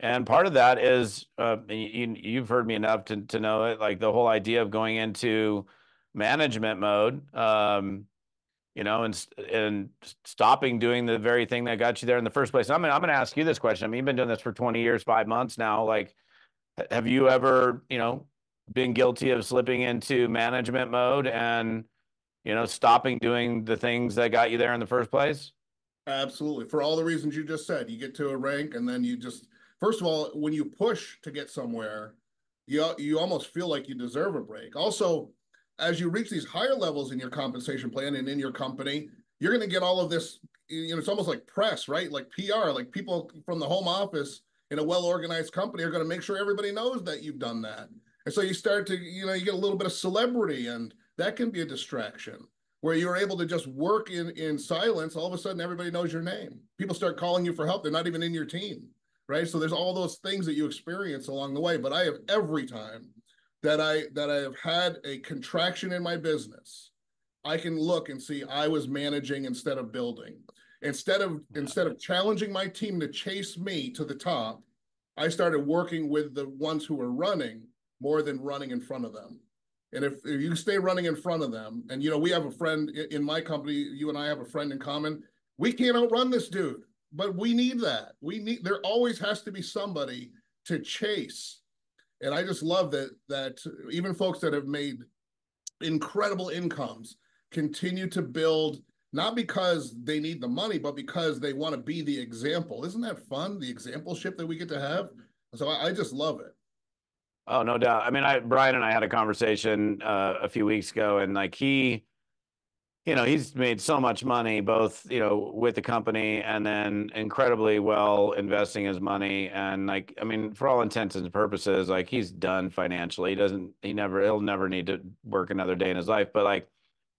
A: And part of that is, you've heard me enough to know it, like the whole idea of going into management mode, and stopping doing the very thing that got you there in the first place. I'm gonna ask you this question. I mean, you've been doing this for 20 years, 5 months now. Like, have you ever, been guilty of slipping into management mode and, stopping doing the things that got you there in the first place?
B: Absolutely. For all the reasons you just said, you get to a rank and then first of all, when you push to get somewhere, you almost feel like you deserve a break. Also, as you reach these higher levels in your compensation plan and in your company, you're going to get all of this, it's almost like press, right? Like PR, like people from the home office in a well-organized company are going to make sure everybody knows that you've done that. And so you start to, you get a little bit of celebrity, and that can be a distraction where you're able to just work in silence. All of a sudden, everybody knows your name. People start calling you for help. They're not even in your team, right? So there's all those things that you experience along the way. But I have every time that I have had a contraction in my business, I can look and see I was managing instead of building. Instead of challenging my team to chase me to the top, I started working with the ones who were running more than running in front of them. And if you stay running in front of them, and we have a friend in my company, you and I have a friend in common. We can't outrun this dude, but we need that. There always has to be somebody to chase. And I just love that even folks that have made incredible incomes continue to build, not because they need the money, but because they want to be the example. Isn't that fun? The exampleship that we get to have. So I just love it.
A: Oh, no doubt. I mean, Brian and I had a conversation a few weeks ago, and like he's made so much money, both, with the company and then incredibly well investing his money. And like, I mean, for all intents and purposes, like he's done financially. He'll never need to work another day in his life. But like,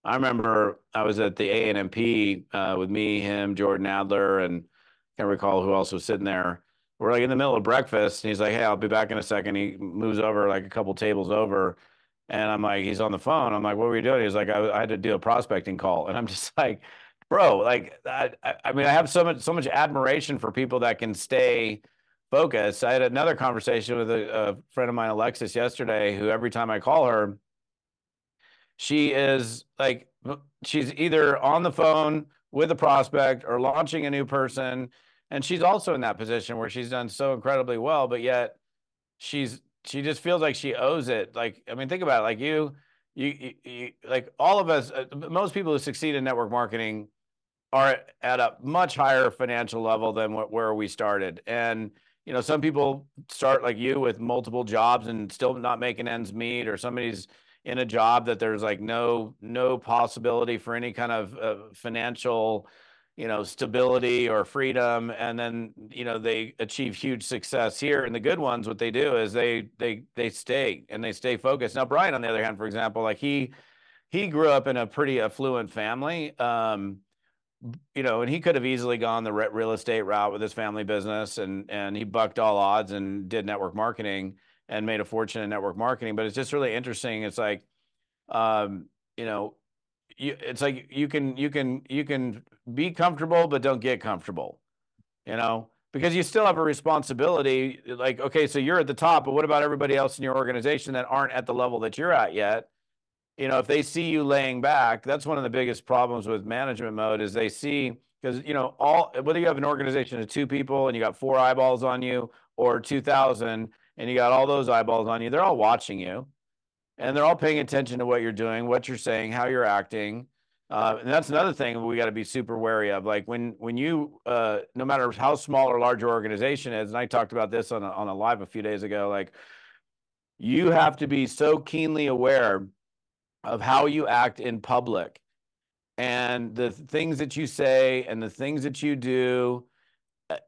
A: I remember I was at the A&MP with me, him, Jordan Adler, and can't recall who else was sitting there. We're like in the middle of breakfast, and he's like, "Hey, I'll be back in a second." He moves over like a couple tables over, and I'm like, he's on the phone. I'm like, "What were you doing?" He's like, I had to do a prospecting call," and I'm just like, "Bro, like, I mean, I have so much admiration for people that can stay focused." I had another conversation with a friend of mine, Alexis, yesterday, who every time I call her, she is like, she's either on the phone with a prospect or launching a new person. And she's also in that position where she's done so incredibly well, but yet she just feels like she owes it. Like, I mean, think about it. Like like all of us, most people who succeed in network marketing are at a much higher financial level than where we started. And, some people start like you with multiple jobs and still not making ends meet, or somebody's in a job that there's like no possibility for any kind of financial, stability or freedom. And then, they achieve huge success here. And the good ones, what they do is they stay and they stay focused. Now, Brian, on the other hand, for example, like he grew up in a pretty affluent family. And he could have easily gone the real estate route with his family business, and he bucked all odds and did network marketing and made a fortune in network marketing. But it's just really interesting. It's like, um, you know, it's like you can be comfortable, but don't get comfortable, because you still have a responsibility. Like, okay, so you're at the top, but what about everybody else in your organization that aren't at the level that you're at yet? If they see you laying back, that's one of the biggest problems with management mode is they see, because, all, whether you have an organization of 2 people and you got 4 eyeballs on you, or 2,000 and you got all those eyeballs on you, they're all watching you and they're all paying attention to what you're doing, what you're saying, how you're acting. And that's another thing we got to be super wary of. Like when you, no matter how small or large your organization is, and I talked about this on a live a few days ago, like you have to be so keenly aware of how you act in public and the things that you say and the things that you do,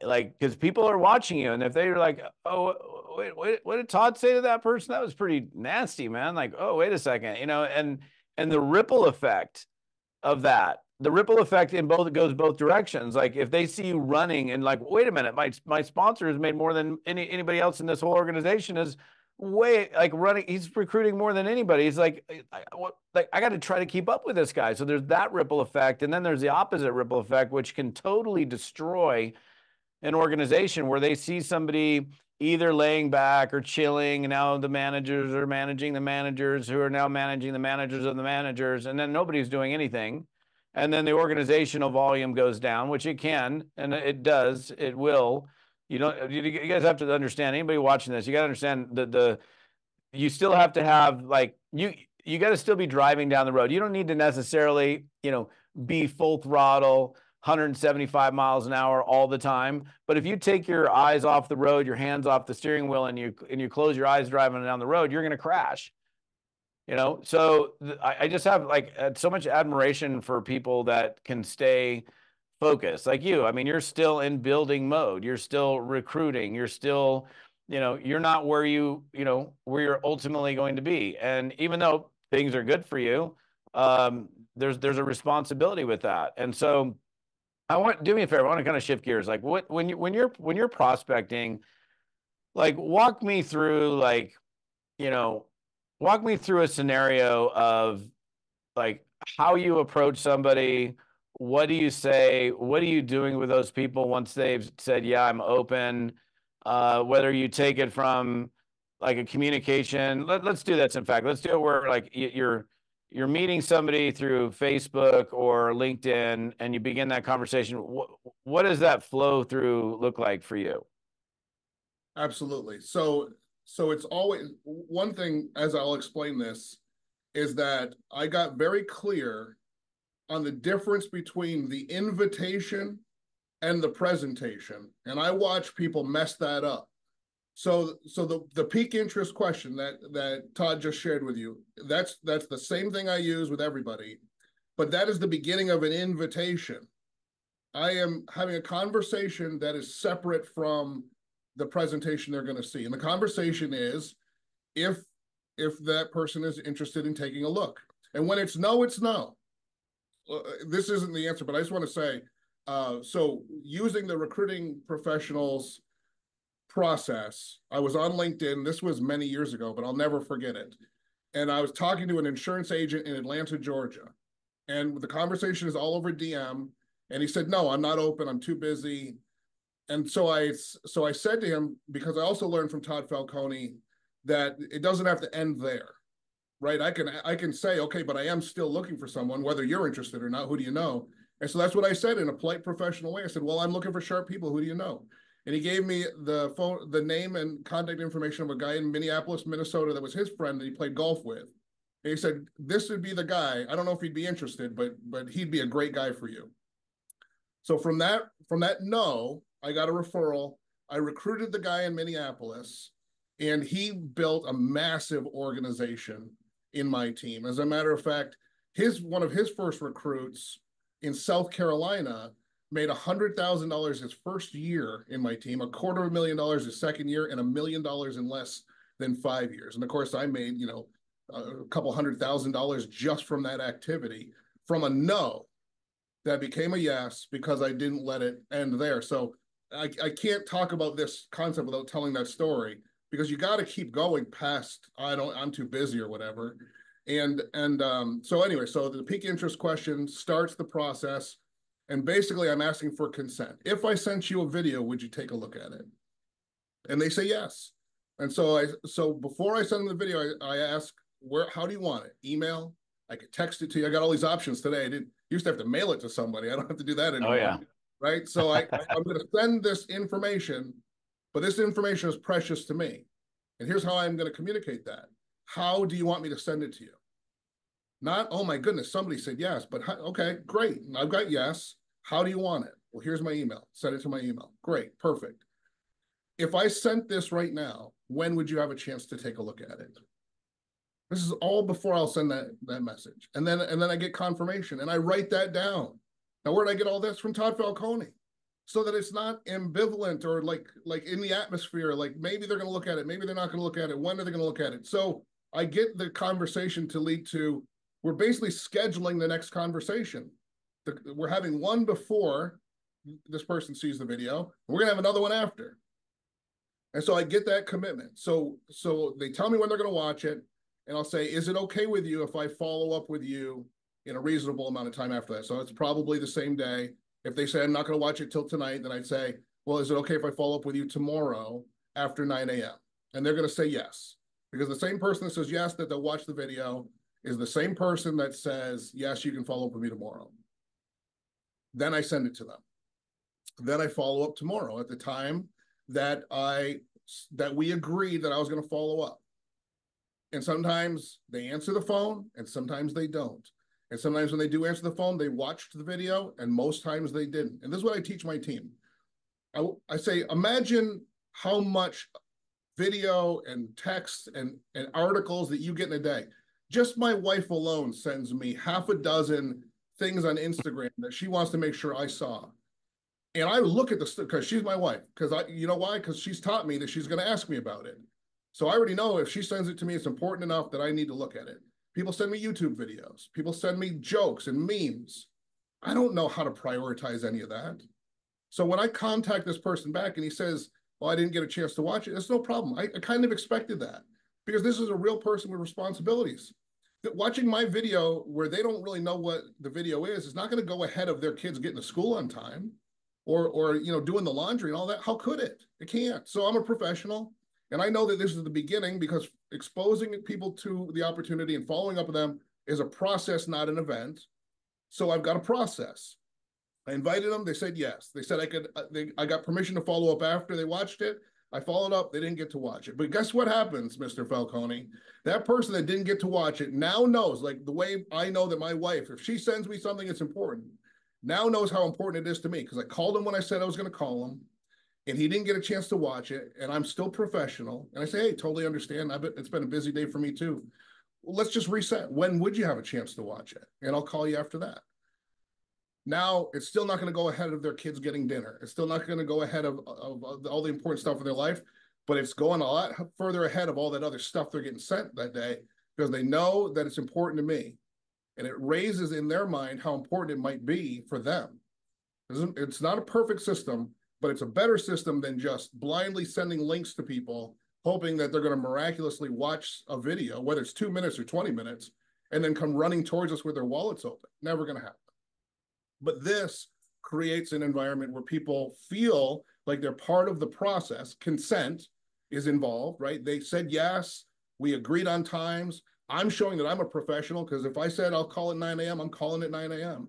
A: like because people are watching you, and if they're like, oh, wait, what did Todd say to that person? That was pretty nasty, man. Like, oh, wait a second, and the ripple effect of that. The ripple effect in both, it goes both directions. Like if they see you running and like, wait a minute, my sponsor has made more than anybody else in this whole organization is way like running. He's recruiting more than anybody. He's like, I got to try to keep up with this guy. So there's that ripple effect, and then there's the opposite ripple effect, which can totally destroy an organization where they see somebody either laying back or chilling, and now the managers are managing the managers who are now managing the managers of the managers, and then nobody's doing anything. And then the organizational volume goes down, which it can, and it does, it will. You guys have to understand, anybody watching this, you got to understand the you still have to have like you got to still be driving down the road. You don't need to necessarily, be full throttle, 175 miles an hour all the time. But if you take your eyes off the road, your hands off the steering wheel, and you close your eyes driving down the road, you're going to crash. So I just have like so much admiration for people that can stay focused like you. I mean, you're still in building mode, you're still recruiting, you're still, you're not where you're ultimately going to be. And even though things are good for you, there's a responsibility with that. And so do me a favor, I want to kind of shift gears. Like when you're prospecting, like you know walk me through a scenario of like how you approach somebody. What do you say? What are you doing with those people once they've said, yeah, I'm open? Whether you take it from like a communication, let's do this. In fact, let's do it where like you're meeting somebody through Facebook or LinkedIn, and you begin that conversation. What does that flow through look like for you?
B: Absolutely. So it's always one thing, as I'll explain this, is that I got very clear on the difference between the invitation and the presentation. And I watch people mess that up. So the peak interest question that Todd just shared with you, that's the same thing I use with everybody, but that is the beginning of an invitation. I am having a conversation that is separate from the presentation they're going to see. And the conversation is if that person is interested in taking a look. And when it's no, it's no. This isn't the answer, but I just want to say, so using the recruiting professionals process, I was on LinkedIn. This was many years ago, but I'll never forget it. And I was talking to an insurance agent in Atlanta, Georgia. And the conversation is all over DM. And he said, no, I'm not open. I'm too busy. And so I said to him, because I also learned from Todd Falcone that it doesn't have to end there, right? I can say, okay, but I am still looking for someone, whether you're interested or not. Who do you know? And so that's what I said in a polite, professional way. I said, well, I'm looking for sharp people. Who do you know? And he gave me the name and contact information of a guy in Minneapolis, Minnesota, that was his friend that he played golf with. And he said, this would be the guy. I don't know if he'd be interested, but he'd be a great guy for you. So from that no, I got a referral. I recruited the guy in Minneapolis, and he built a massive organization in my team. As a matter of fact, one of his first recruits in South Carolina made $100,000 his first year in my team, $250,000 his second year, and $1 million in less than 5 years. And of course, I made a couple $100,000 just from that activity, from a no that became a yes because I didn't let it end there. So I can't talk about this concept without telling that story, because you got to keep going past I'm too busy or whatever. And so anyway, so the peak interest question starts the process, and basically I'm asking for consent. If I sent you a video, would you take a look at it? And they say yes. And so before I send them the video, I ask, how do you want it? Email? I could text it to you. I got all these options today. I didn't used to have to mail it to somebody. I don't have to do that
A: Oh
B: anymore.
A: yeah.
B: Right. So I'm going to send this information, but this information is precious to me. And here's how I'm going to communicate that. How do you want me to send it to you? Not, oh my goodness, somebody said yes, but okay, great. I've got yes. How do you want it? Well, here's my email. Send it to my email. Great, perfect. If I sent this right now, when would you have a chance to take a look at it? This is all before I'll send that message. And then I get confirmation and I write that down. Now, where did I get all this? From Todd Falcone. So that it's not ambivalent or like in the atmosphere, like maybe they're going to look at it, maybe they're not going to look at it. When are they going to look at it? So I get the conversation to lead to, we're basically scheduling the next conversation. We're having one before this person sees the video. We're going to have another one after. And so I get that commitment. So they tell me when they're going to watch it. And I'll say, is it okay with you if I follow up with you in a reasonable amount of time after that? So it's probably the same day. If they say, I'm not going to watch it till tonight, then I'd say, well, is it okay if I follow up with you tomorrow after 9 a.m.? And they're going to say yes. Because the same person that says yes, that they'll watch the video, is the same person that says, yes, you can follow up with me tomorrow. Then I send it to them. Then I follow up tomorrow at the time that we agreed that I was going to follow up. And sometimes they answer the phone and sometimes they don't. And sometimes when they do answer the phone, they watched the video and most times they didn't. And this is what I teach my team. I say, imagine how much video and text and articles that you get in a day. Just my wife alone sends me half a dozen things on Instagram that she wants to make sure I saw. And I look at the, because she's my wife, you know why? Because she's taught me that she's going to ask me about it. So I already know if she sends it to me, it's important enough that I need to look at it. People send me YouTube videos. People send me jokes and memes. I don't know how to prioritize any of that. So when I contact this person back and he says, well, I didn't get a chance to watch it, it's no problem. I kind of expected that because this is a real person with responsibilities. That watching my video where they don't really know what the video is not going to go ahead of their kids getting to school on time or doing the laundry and all that. How could it? It can't. So I'm a professional. And I know that this is the beginning because exposing people to the opportunity and following up with them is a process, not an event. So I've got a process. I invited them. They said yes. They said I could. I got permission to follow up after they watched it. I followed up. They didn't get to watch it. But guess what happens, Mr. Falcone? That person that didn't get to watch it now knows, like the way I know that my wife, if she sends me something that's important, now knows how important it is to me because I called him when I said I was going to call him. And he didn't get a chance to watch it, and I'm still professional. And I say, hey, totally understand. It's been a busy day for me too. Well, let's just reset. When would you have a chance to watch it? And I'll call you after that. Now, it's still not going to go ahead of their kids getting dinner. It's still not going to go ahead of all the important stuff in their life, but it's going a lot further ahead of all that other stuff they're getting sent that day because they know that it's important to me. And it raises in their mind how important it might be for them. It's not a perfect system, but it's a better system than just blindly sending links to people, hoping that they're going to miraculously watch a video, whether it's 2 minutes or 20 minutes, and then come running towards us with their wallets open. Never going to happen. But this creates an environment where people feel like they're part of the process. Consent is involved, right? They said yes. We agreed on times. I'm showing that I'm a professional because if I said I'll call at 9 a.m., I'm calling at 9 a.m.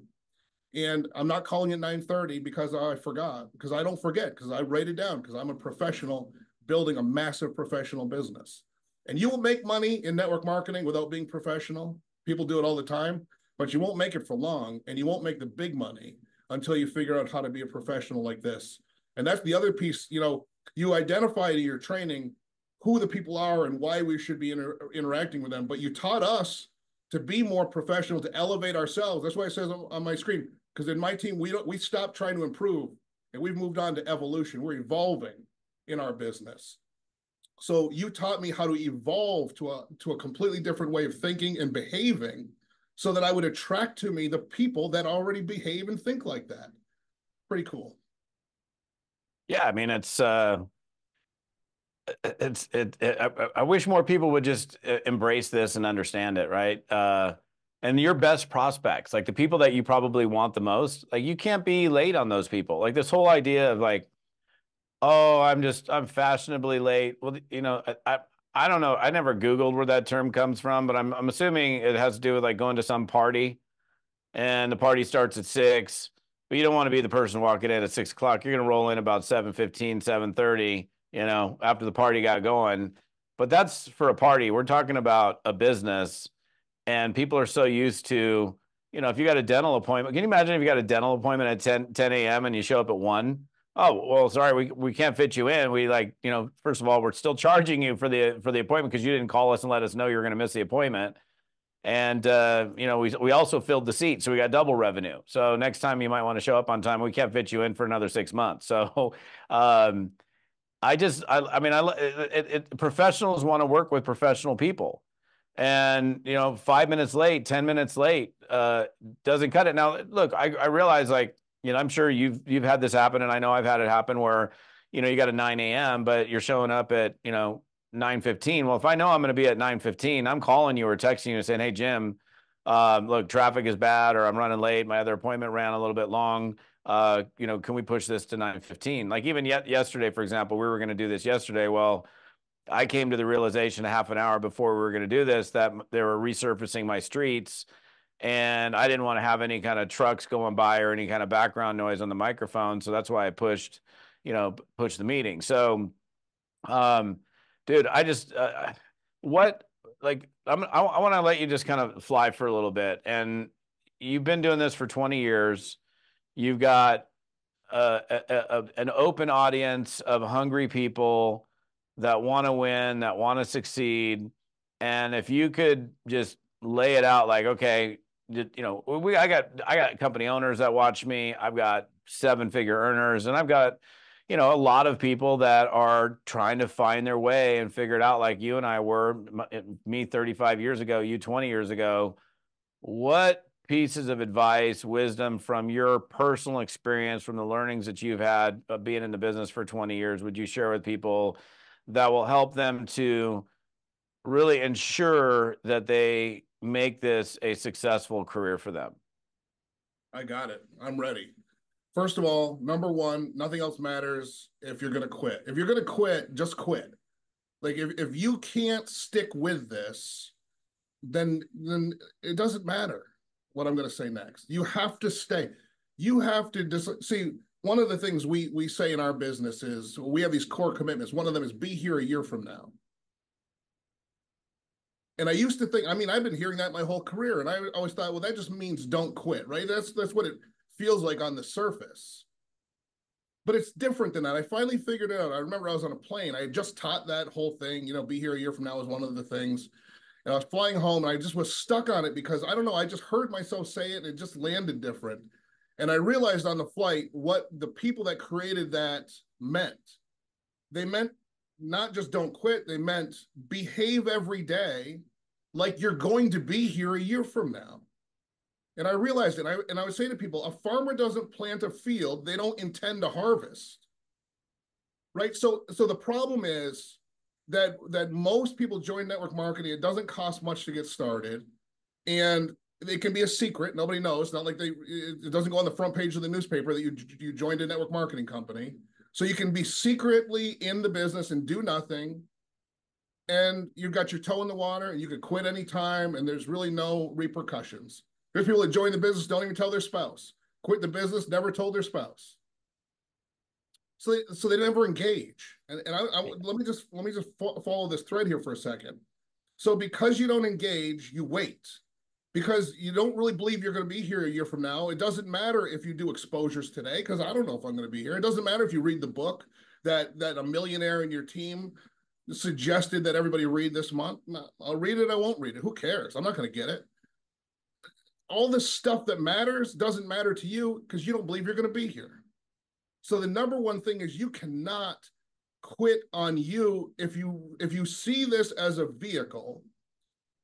B: And I'm not calling at 9:30 because I forgot, because I don't forget, because I write it down, because I'm a professional building a massive professional business. And you will make money in network marketing without being professional. People do it all the time, but you won't make it for long, and you won't make the big money until you figure out how to be a professional like this. And that's the other piece, you identify in your training who the people are and why we should be interacting with them, but you taught us to be more professional, to elevate ourselves. That's why it says on my screen, because in my team, we stopped trying to improve and we've moved on to evolution. We're evolving in our business. So you taught me how to evolve to a completely different way of thinking and behaving so that I would attract to me the people that already behave and think like that. Pretty cool.
A: Yeah, I mean, I wish more people would just embrace this and understand it, right? And your best prospects, like the people that you probably want the most, like you can't be late on those people. Like this whole idea of like, oh, I'm fashionably late. Well, I don't know. I never Googled where that term comes from, but I'm assuming it has to do with like going to some party and the party starts at 6, but you don't want to be the person walking in at 6 o'clock. You're going to roll in about 7:15, 7:30, after the party got going. But that's for a party. We're talking about a business. And people are so used to, if you got a dental appointment, can you imagine if you got a dental appointment at 10 a.m. and you show up at 1? Oh, well, sorry, we can't fit you in. We first of all, we're still charging you for the appointment because you didn't call us and let us know you were going to miss the appointment. And we also filled the seat, so we got double revenue. So next time you might want to show up on time. We can't fit you in for another 6 months. So professionals want to work with professional people. And 5 minutes late, 10 minutes late doesn't cut it. Now, look, I realize, I'm sure you've had this happen, and I know I've had it happen where you got a 9 a.m. but you're showing up at 9:15. Well, if I know I'm going to be at 9:15, I'm calling you or texting you and saying, hey, Jim, look, traffic is bad, or I'm running late, my other appointment ran a little bit long, can we push this to 9:15? Like, even yesterday, for example, we were going to do this yesterday. Well, I came to the realization a half an hour before we were going to do this that they were resurfacing my streets, and I didn't want to have any kind of trucks going by or any kind of background noise on the microphone. So that's why I pushed the meeting. So, dude, I just, I want to let you just kind of fly for a little bit. And you've been doing this for 20 years. You've got an open audience of hungry people that want to win, that want to succeed. And if you could just lay it out, like, okay, I got company owners that watch me. I've got 7-figure earners, and I've got, a lot of people that are trying to find their way and figure it out, like you and I were, me 35 years ago, you 20 years ago. What pieces of advice, wisdom from your personal experience, from the learnings that you've had of being in the business for 20 years, would you share with people that will help them to really ensure that they make this a successful career for them?
B: I got it. I'm ready. First of all, number one, nothing else matters if you're going to quit. If you're going to quit, just quit. Like, if you can't stick with this, then it doesn't matter what I'm going to say next. You have to stay. You have to see. One of the things we say in our business is we have these core commitments. One of them is be here a year from now. And I used to think, I've been hearing that my whole career, and I always thought, well, that just means don't quit, right? That's what it feels like on the surface. But it's different than that. I finally figured it out. I remember I was on a plane. I had just taught that whole thing, be here a year from now was one of the things. And I was flying home, and I just was stuck on it because, I don't know, I just heard myself say it, and it just landed different. And I realized on the flight what the people that created that meant. They meant not just don't quit, they meant behave every day like you're going to be here a year from now. And I realized it. And I would say to people, a farmer doesn't plant a field they don't intend to harvest. Right? So the problem is that most people join network marketing. It doesn't cost much to get started. And it can be a secret. Nobody knows. Not like it doesn't go on the front page of the newspaper that you joined a network marketing company. So you can be secretly in the business and do nothing. And you've got your toe in the water, and you could quit anytime, and there's really no repercussions. There's people that join the business, don't even tell their spouse. Quit the business, never told their spouse. So they never engage. And let me just follow this thread here for a second. So because you don't engage, you wait. Because you don't really believe you're going to be here a year from now. It doesn't matter if you do exposures today, because I don't know if I'm going to be here. It doesn't matter if you read the book that a millionaire in your team suggested that everybody read this month. I'll read it, I won't read it. Who cares? I'm not going to get it. All this stuff that matters doesn't matter to you because you don't believe you're going to be here. So the number one thing is you cannot quit on you if you see this as a vehicle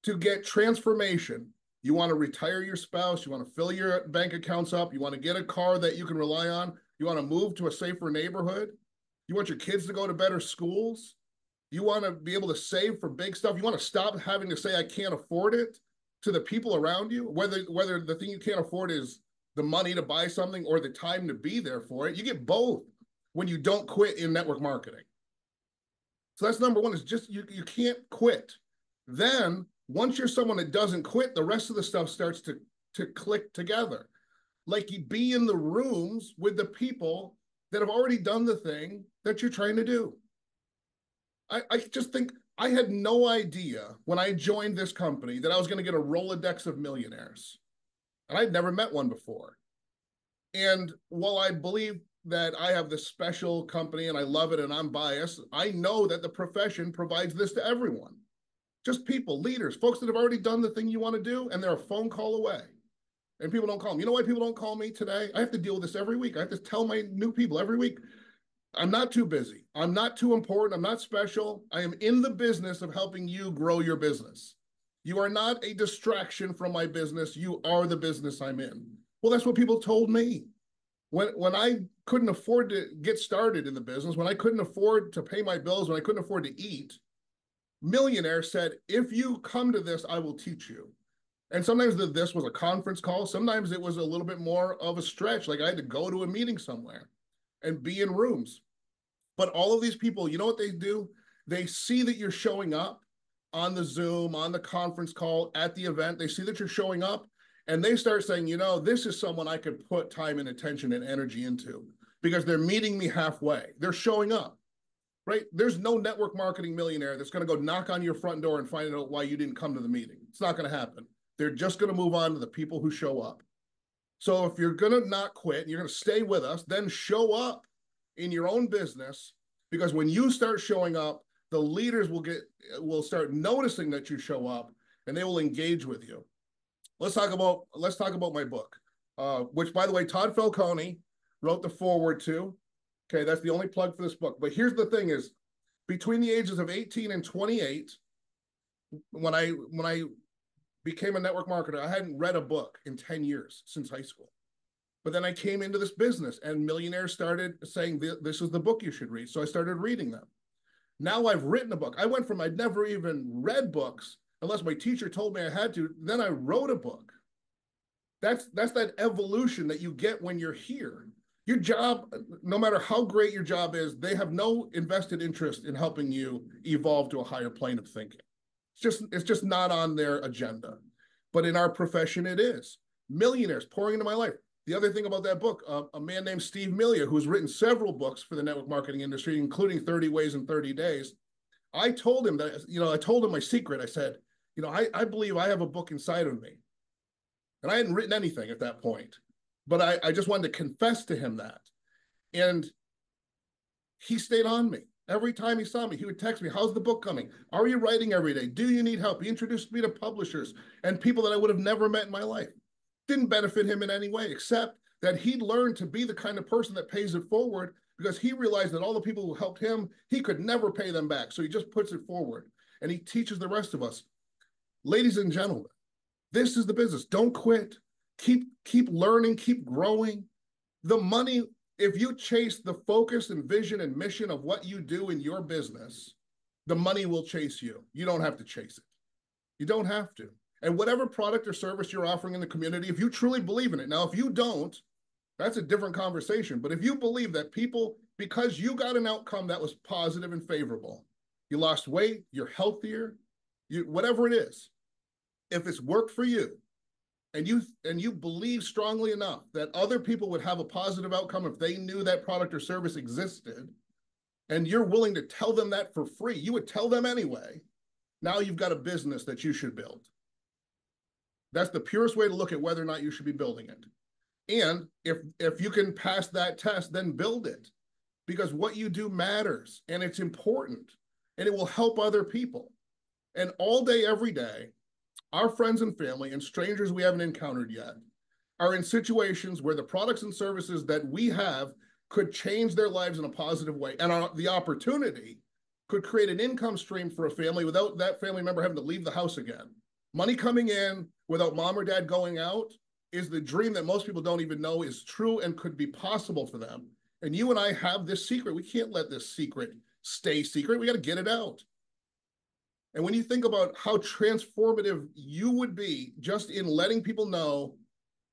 B: to get transformation. You want to retire your spouse, you want to fill your bank accounts up, you want to get a car that you can rely on, you want to move to a safer neighborhood, you want your kids to go to better schools, you want to be able to save for big stuff, you want to stop having to say I can't afford it to the people around you, whether the thing you can't afford is the money to buy something or the time to be there for it. You get both when you don't quit in network marketing. So that's number one, is just you can't quit. Then once you're someone that doesn't quit, the rest of the stuff starts to click together. Like, you be in the rooms with the people that have already done the thing that you're trying to do. I just think I had no idea when I joined this company that I was going to get a Rolodex of millionaires. And I'd never met one before. And while I believe that I have this special company and I love it and I'm biased, I know that the profession provides this to everyone. Just people, leaders, folks that have already done the thing you want to do, and they're a phone call away. And people don't call them. You know why people don't call me today? I have to deal with this every week. I have to tell my new people every week, I'm not too busy. I'm not too important. I'm not special. I am in the business of helping you grow your business. You are not a distraction from my business. You are the business I'm in. Well, that's what people told me. When I couldn't afford to get started in the business, when I couldn't afford to pay my bills, when I couldn't afford to eat, millionaires said, if you come to this, I will teach you. And sometimes this was a conference call. Sometimes it was a little bit more of a stretch. Like I had to go to a meeting somewhere and be in rooms. But all of these people, you know what they do? They see that you're showing up on the Zoom, on the conference call, at the event. They see that you're showing up and they start saying, you know, this is someone I could put time and attention and energy into because they're meeting me halfway. They're showing up, right? There's no network marketing millionaire that's going to go knock on your front door and find out why you didn't come to the meeting. It's not going to happen. They're just going to move on to the people who show up. So if you're going to not quit, you're going to stay with us, then show up in your own business, because when you start showing up, the leaders will start noticing that you show up and they will engage with you. Let's talk about my book, which, by the way, Todd Falcone wrote the foreword to. Okay, that's the only plug for this book. But here's the thing is, between the ages of 18 and 28, when I became a network marketer, I hadn't read a book in 10 years since high school. But then I came into this business and millionaires started saying, this is the book you should read. So I started reading them. Now I've written a book. I went from I'd never even read books unless my teacher told me I had to. Then I wrote a book. That's that evolution that you get when you're here. Your job, no matter how great your job is, they have no invested interest in helping you evolve to a higher plane of thinking. It's just not on their agenda. But in our profession, it is. Millionaires pouring into my life. The other thing about that book, a man named Steve Milia, who's written several books for the network marketing industry, including 30 Ways in 30 Days, I told him that, I told him my secret. I said, I believe I have a book inside of me. And I hadn't written anything at that point, but I just wanted to confess to him that. And he stayed on me. Every time he saw me, he would text me, how's the book coming? Are you writing every day? Do you need help? He introduced me to publishers and people that I would have never met in my life. Didn't benefit him in any way, except that he learned to be the kind of person that pays it forward, because he realized that all the people who helped him, he could never pay them back. So he just puts it forward and he teaches the rest of us. Ladies and gentlemen, this is the business. Don't quit. Keep learning, keep growing. The money, if you chase the focus and vision and mission of what you do in your business, the money will chase you. You don't have to chase it. You don't have to. And whatever product or service you're offering in the community, if you truly believe in it. Now, if you don't, that's a different conversation. But if you believe that people, because you got an outcome that was positive and favorable, you lost weight, you're healthier, whatever it is, if it's worked for you, and you believe strongly enough that other people would have a positive outcome if they knew that product or service existed, and you're willing to tell them that for free, you would tell them anyway, now you've got a business that you should build. That's the purest way to look at whether or not you should be building it. And if you can pass that test, then build it, because what you do matters and it's important and it will help other people. And all day, every day, our friends and family and strangers we haven't encountered yet are in situations where the products and services that we have could change their lives in a positive way. And the opportunity could create an income stream for a family without that family member having to leave the house again. Money coming in without mom or dad going out is the dream that most people don't even know is true and could be possible for them. And you and I have this secret. We can't let this secret stay secret. We got to get it out. And when you think about how transformative you would be just in letting people know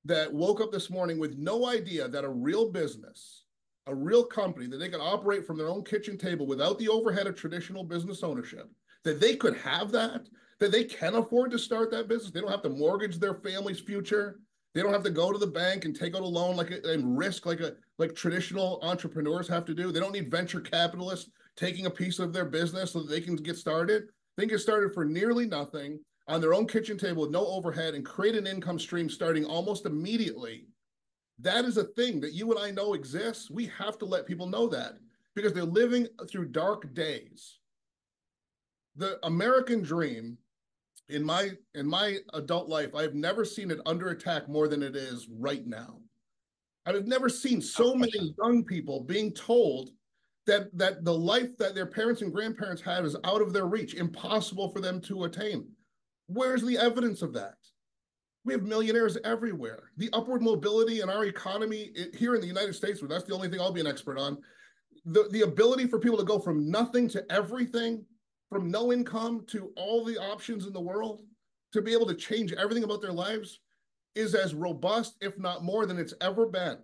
B: that woke up this morning with no idea that a real business, a real company that they can operate from their own kitchen table without the overhead of traditional business ownership, that they could have that they can afford to start that business. They don't have to mortgage their family's future. They don't have to go to the bank and take out a loan and risk like traditional entrepreneurs have to do. They don't need venture capitalists taking a piece of their business so that they can get started. They can get started for nearly nothing on their own kitchen table with no overhead and create an income stream starting almost immediately. That is a thing that you and I know exists. We have to let people know that because they're living through dark days. The American dream in my adult life, I've never seen it under attack more than it is right now. I've never seen
A: No
B: so
A: question.
B: many young people being told that the life that their parents and grandparents had is out of their reach, impossible for them to attain. Where's the evidence of that? We have millionaires everywhere. The upward mobility in our economy here in the United States, where that's the only thing I'll be an expert on, the ability for people to go from nothing to everything, from no income to all the options in the world, to be able to change everything about their lives is as robust, if not more, than it's ever been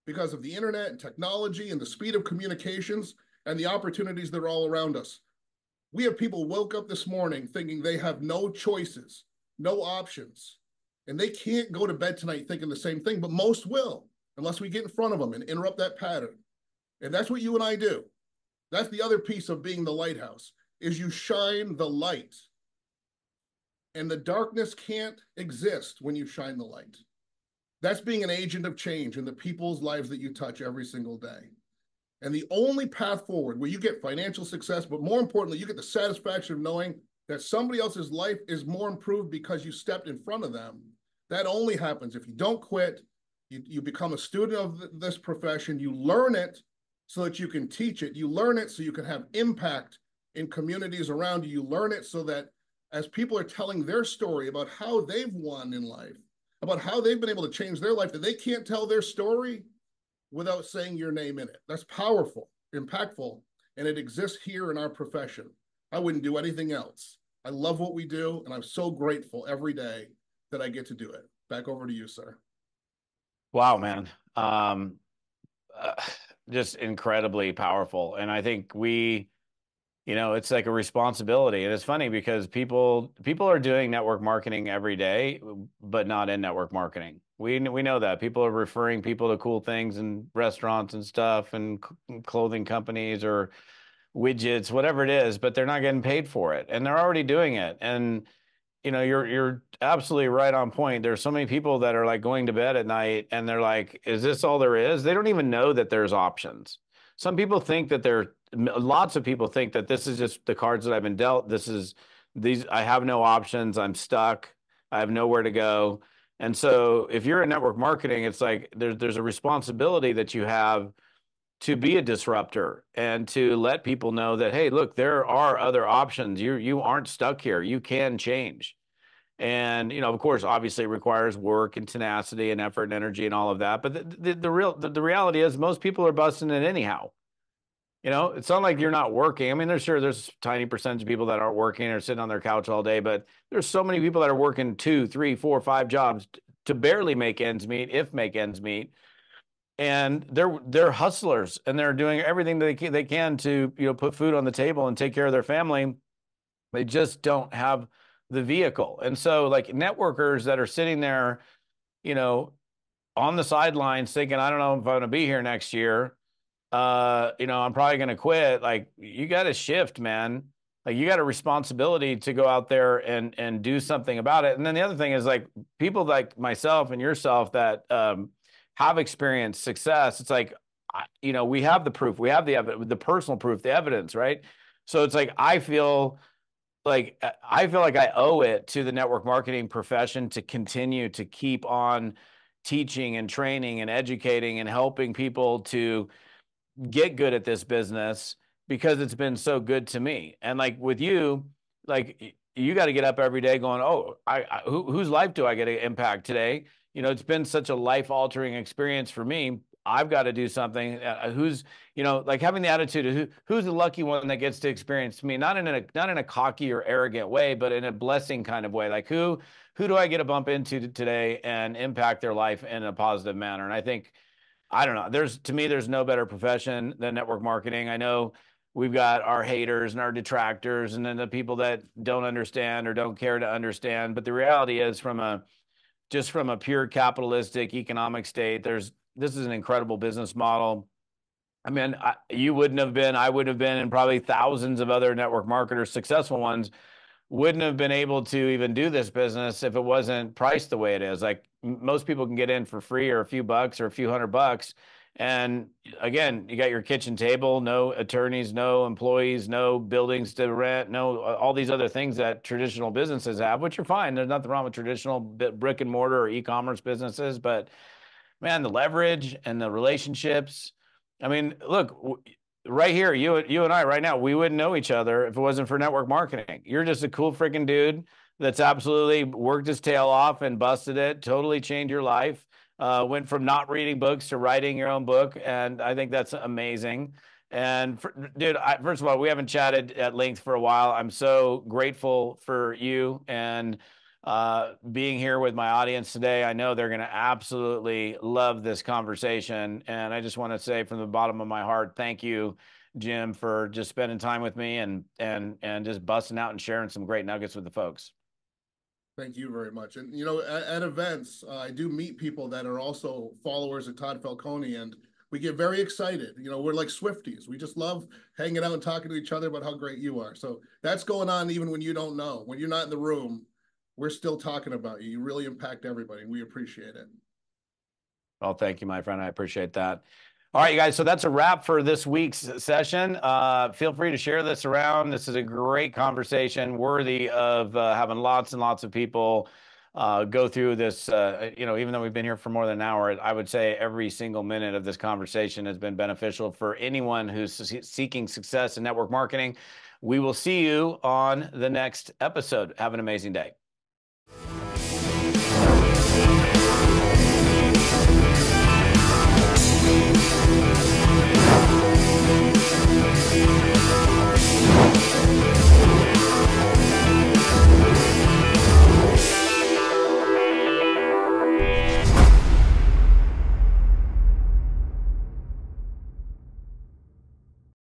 B: because of the internet and technology and the speed of communications and the opportunities that are all around us. We have people woke up this morning thinking they have no choices, no options, and they can't go to bed tonight thinking the same thing, but most will, unless we get in front of them and interrupt that pattern. And that's what you and I do. That's the other piece of being the lighthouse, is you shine the light. And the darkness can't exist when you shine the light. That's being an agent of change in the people's lives that you touch every single day. And the only path forward where you get financial success, but more importantly, you get the satisfaction of knowing that somebody else's life is more improved because you stepped in front of them. That only happens if you don't quit, you become a student of this profession, you learn it so that you can teach it, you learn it so you can have impact in communities around you, you learn it so that as people are telling their story about how they've won in life, about how they've been able to change their life, that they can't tell their story without saying your name in it. That's powerful, impactful, and it exists here in our profession. I wouldn't do anything else. I love what we do, and I'm so grateful every day that I get to do it. Back over to you, sir.
A: Wow, man. Uh, just incredibly powerful. And I think it's like a responsibility. And it's funny because people are doing network marketing every day, but not in network marketing. We know that people are referring people to cool things in restaurants and stuff and clothing companies or widgets, whatever it is, but they're not getting paid for it, and they're already doing it. And you're absolutely right on point. There's so many people that are like going to bed at night and they're like, is this all there is? They don't even know that there's options. Some people think that lots of people think that this is just the cards that I've been dealt. I have no options. I'm stuck. I have nowhere to go. And so if you're in network marketing, it's like there's a responsibility that you have to be a disruptor and to let people know that, hey, look, there are other options. You aren't stuck here. You can change. And of course, obviously, it requires work and tenacity and effort and energy and all of that. But the reality is, most people are busting it anyhow. It's not like you're not working. I mean, there's tiny percentage of people that aren't working or sitting on their couch all day, but there's so many people that are working 2, 3, 4, 5 jobs to barely make ends meet, if make ends meet. And they're hustlers, and they're doing everything they can to put food on the table and take care of their family. They just don't have the vehicle. And so, like, networkers that are sitting there, you know, on the sidelines thinking, I don't know if I'm going to be here next year. I'm probably going to quit. Like, you got to shift, man. Like, you got a responsibility to go out there and do something about it. And then the other thing is, like, people like myself and yourself that have experienced success. It's like, we have the proof, we have the personal proof, the evidence, right? So it's like I feel like I owe it to the network marketing profession to continue to keep on teaching and training and educating and helping people to get good at this business because it's been so good to me. And like with you, like you got to get up every day going, oh, whose life do I get to impact today? It's been such a life altering experience for me. I've got to do something. Who's, like having the attitude of who's the lucky one that gets to experience me, not in a cocky or arrogant way, but in a blessing kind of way. Like who do I get to bump into today and impact their life in a positive manner? And I don't know. To me, there's no better profession than network marketing. I know we've got our haters and our detractors, and then the people that don't understand or don't care to understand. But the reality is, just from a pure capitalistic economic state, this is an incredible business model. I mean, you wouldn't have been, I wouldn't have been, and probably thousands of other network marketers, successful ones, wouldn't have been able to even do this business if it wasn't priced the way it is. Like most people can get in for free or a few bucks or a few $100. And again, you got your kitchen table, no attorneys, no employees, no buildings to rent, no all these other things that traditional businesses have, which are fine. There's nothing wrong with traditional brick and mortar or e-commerce businesses, but man, the leverage and the relationships. I mean, look, right here, you and I right now, we wouldn't know each other if it wasn't for network marketing. You're just a cool freaking dude that's absolutely worked his tail off and busted it, totally changed your life. Went from not reading books to writing your own book, and I think that's amazing. And dude, first of all, we haven't chatted at length for a while. I'm so grateful for you and being here with my audience today. I know they're going to absolutely love this conversation. And I just want to say from the bottom of my heart, thank you, Jim, for just spending time with me and just busting out and sharing some great nuggets with the folks.
B: Thank you very much. And you know, at events, I do meet people that are also followers of Todd Falcone, and we get very excited. You know, we're like Swifties. We just love hanging out and talking to each other about how great you are. So that's going on even when you don't know. When you're not in the room, we're still talking about you. You really impact everybody. We appreciate it.
A: Well, thank you, my friend. I appreciate that. All right, you guys. So that's a wrap for this week's session. Feel free to share this around. This is a great conversation, worthy of having lots and lots of people go through this. You know, even though we've been here for more than an hour, I would say every single minute of this conversation has been beneficial for anyone who's seeking success in network marketing. We will see you on the next episode. Have an amazing day.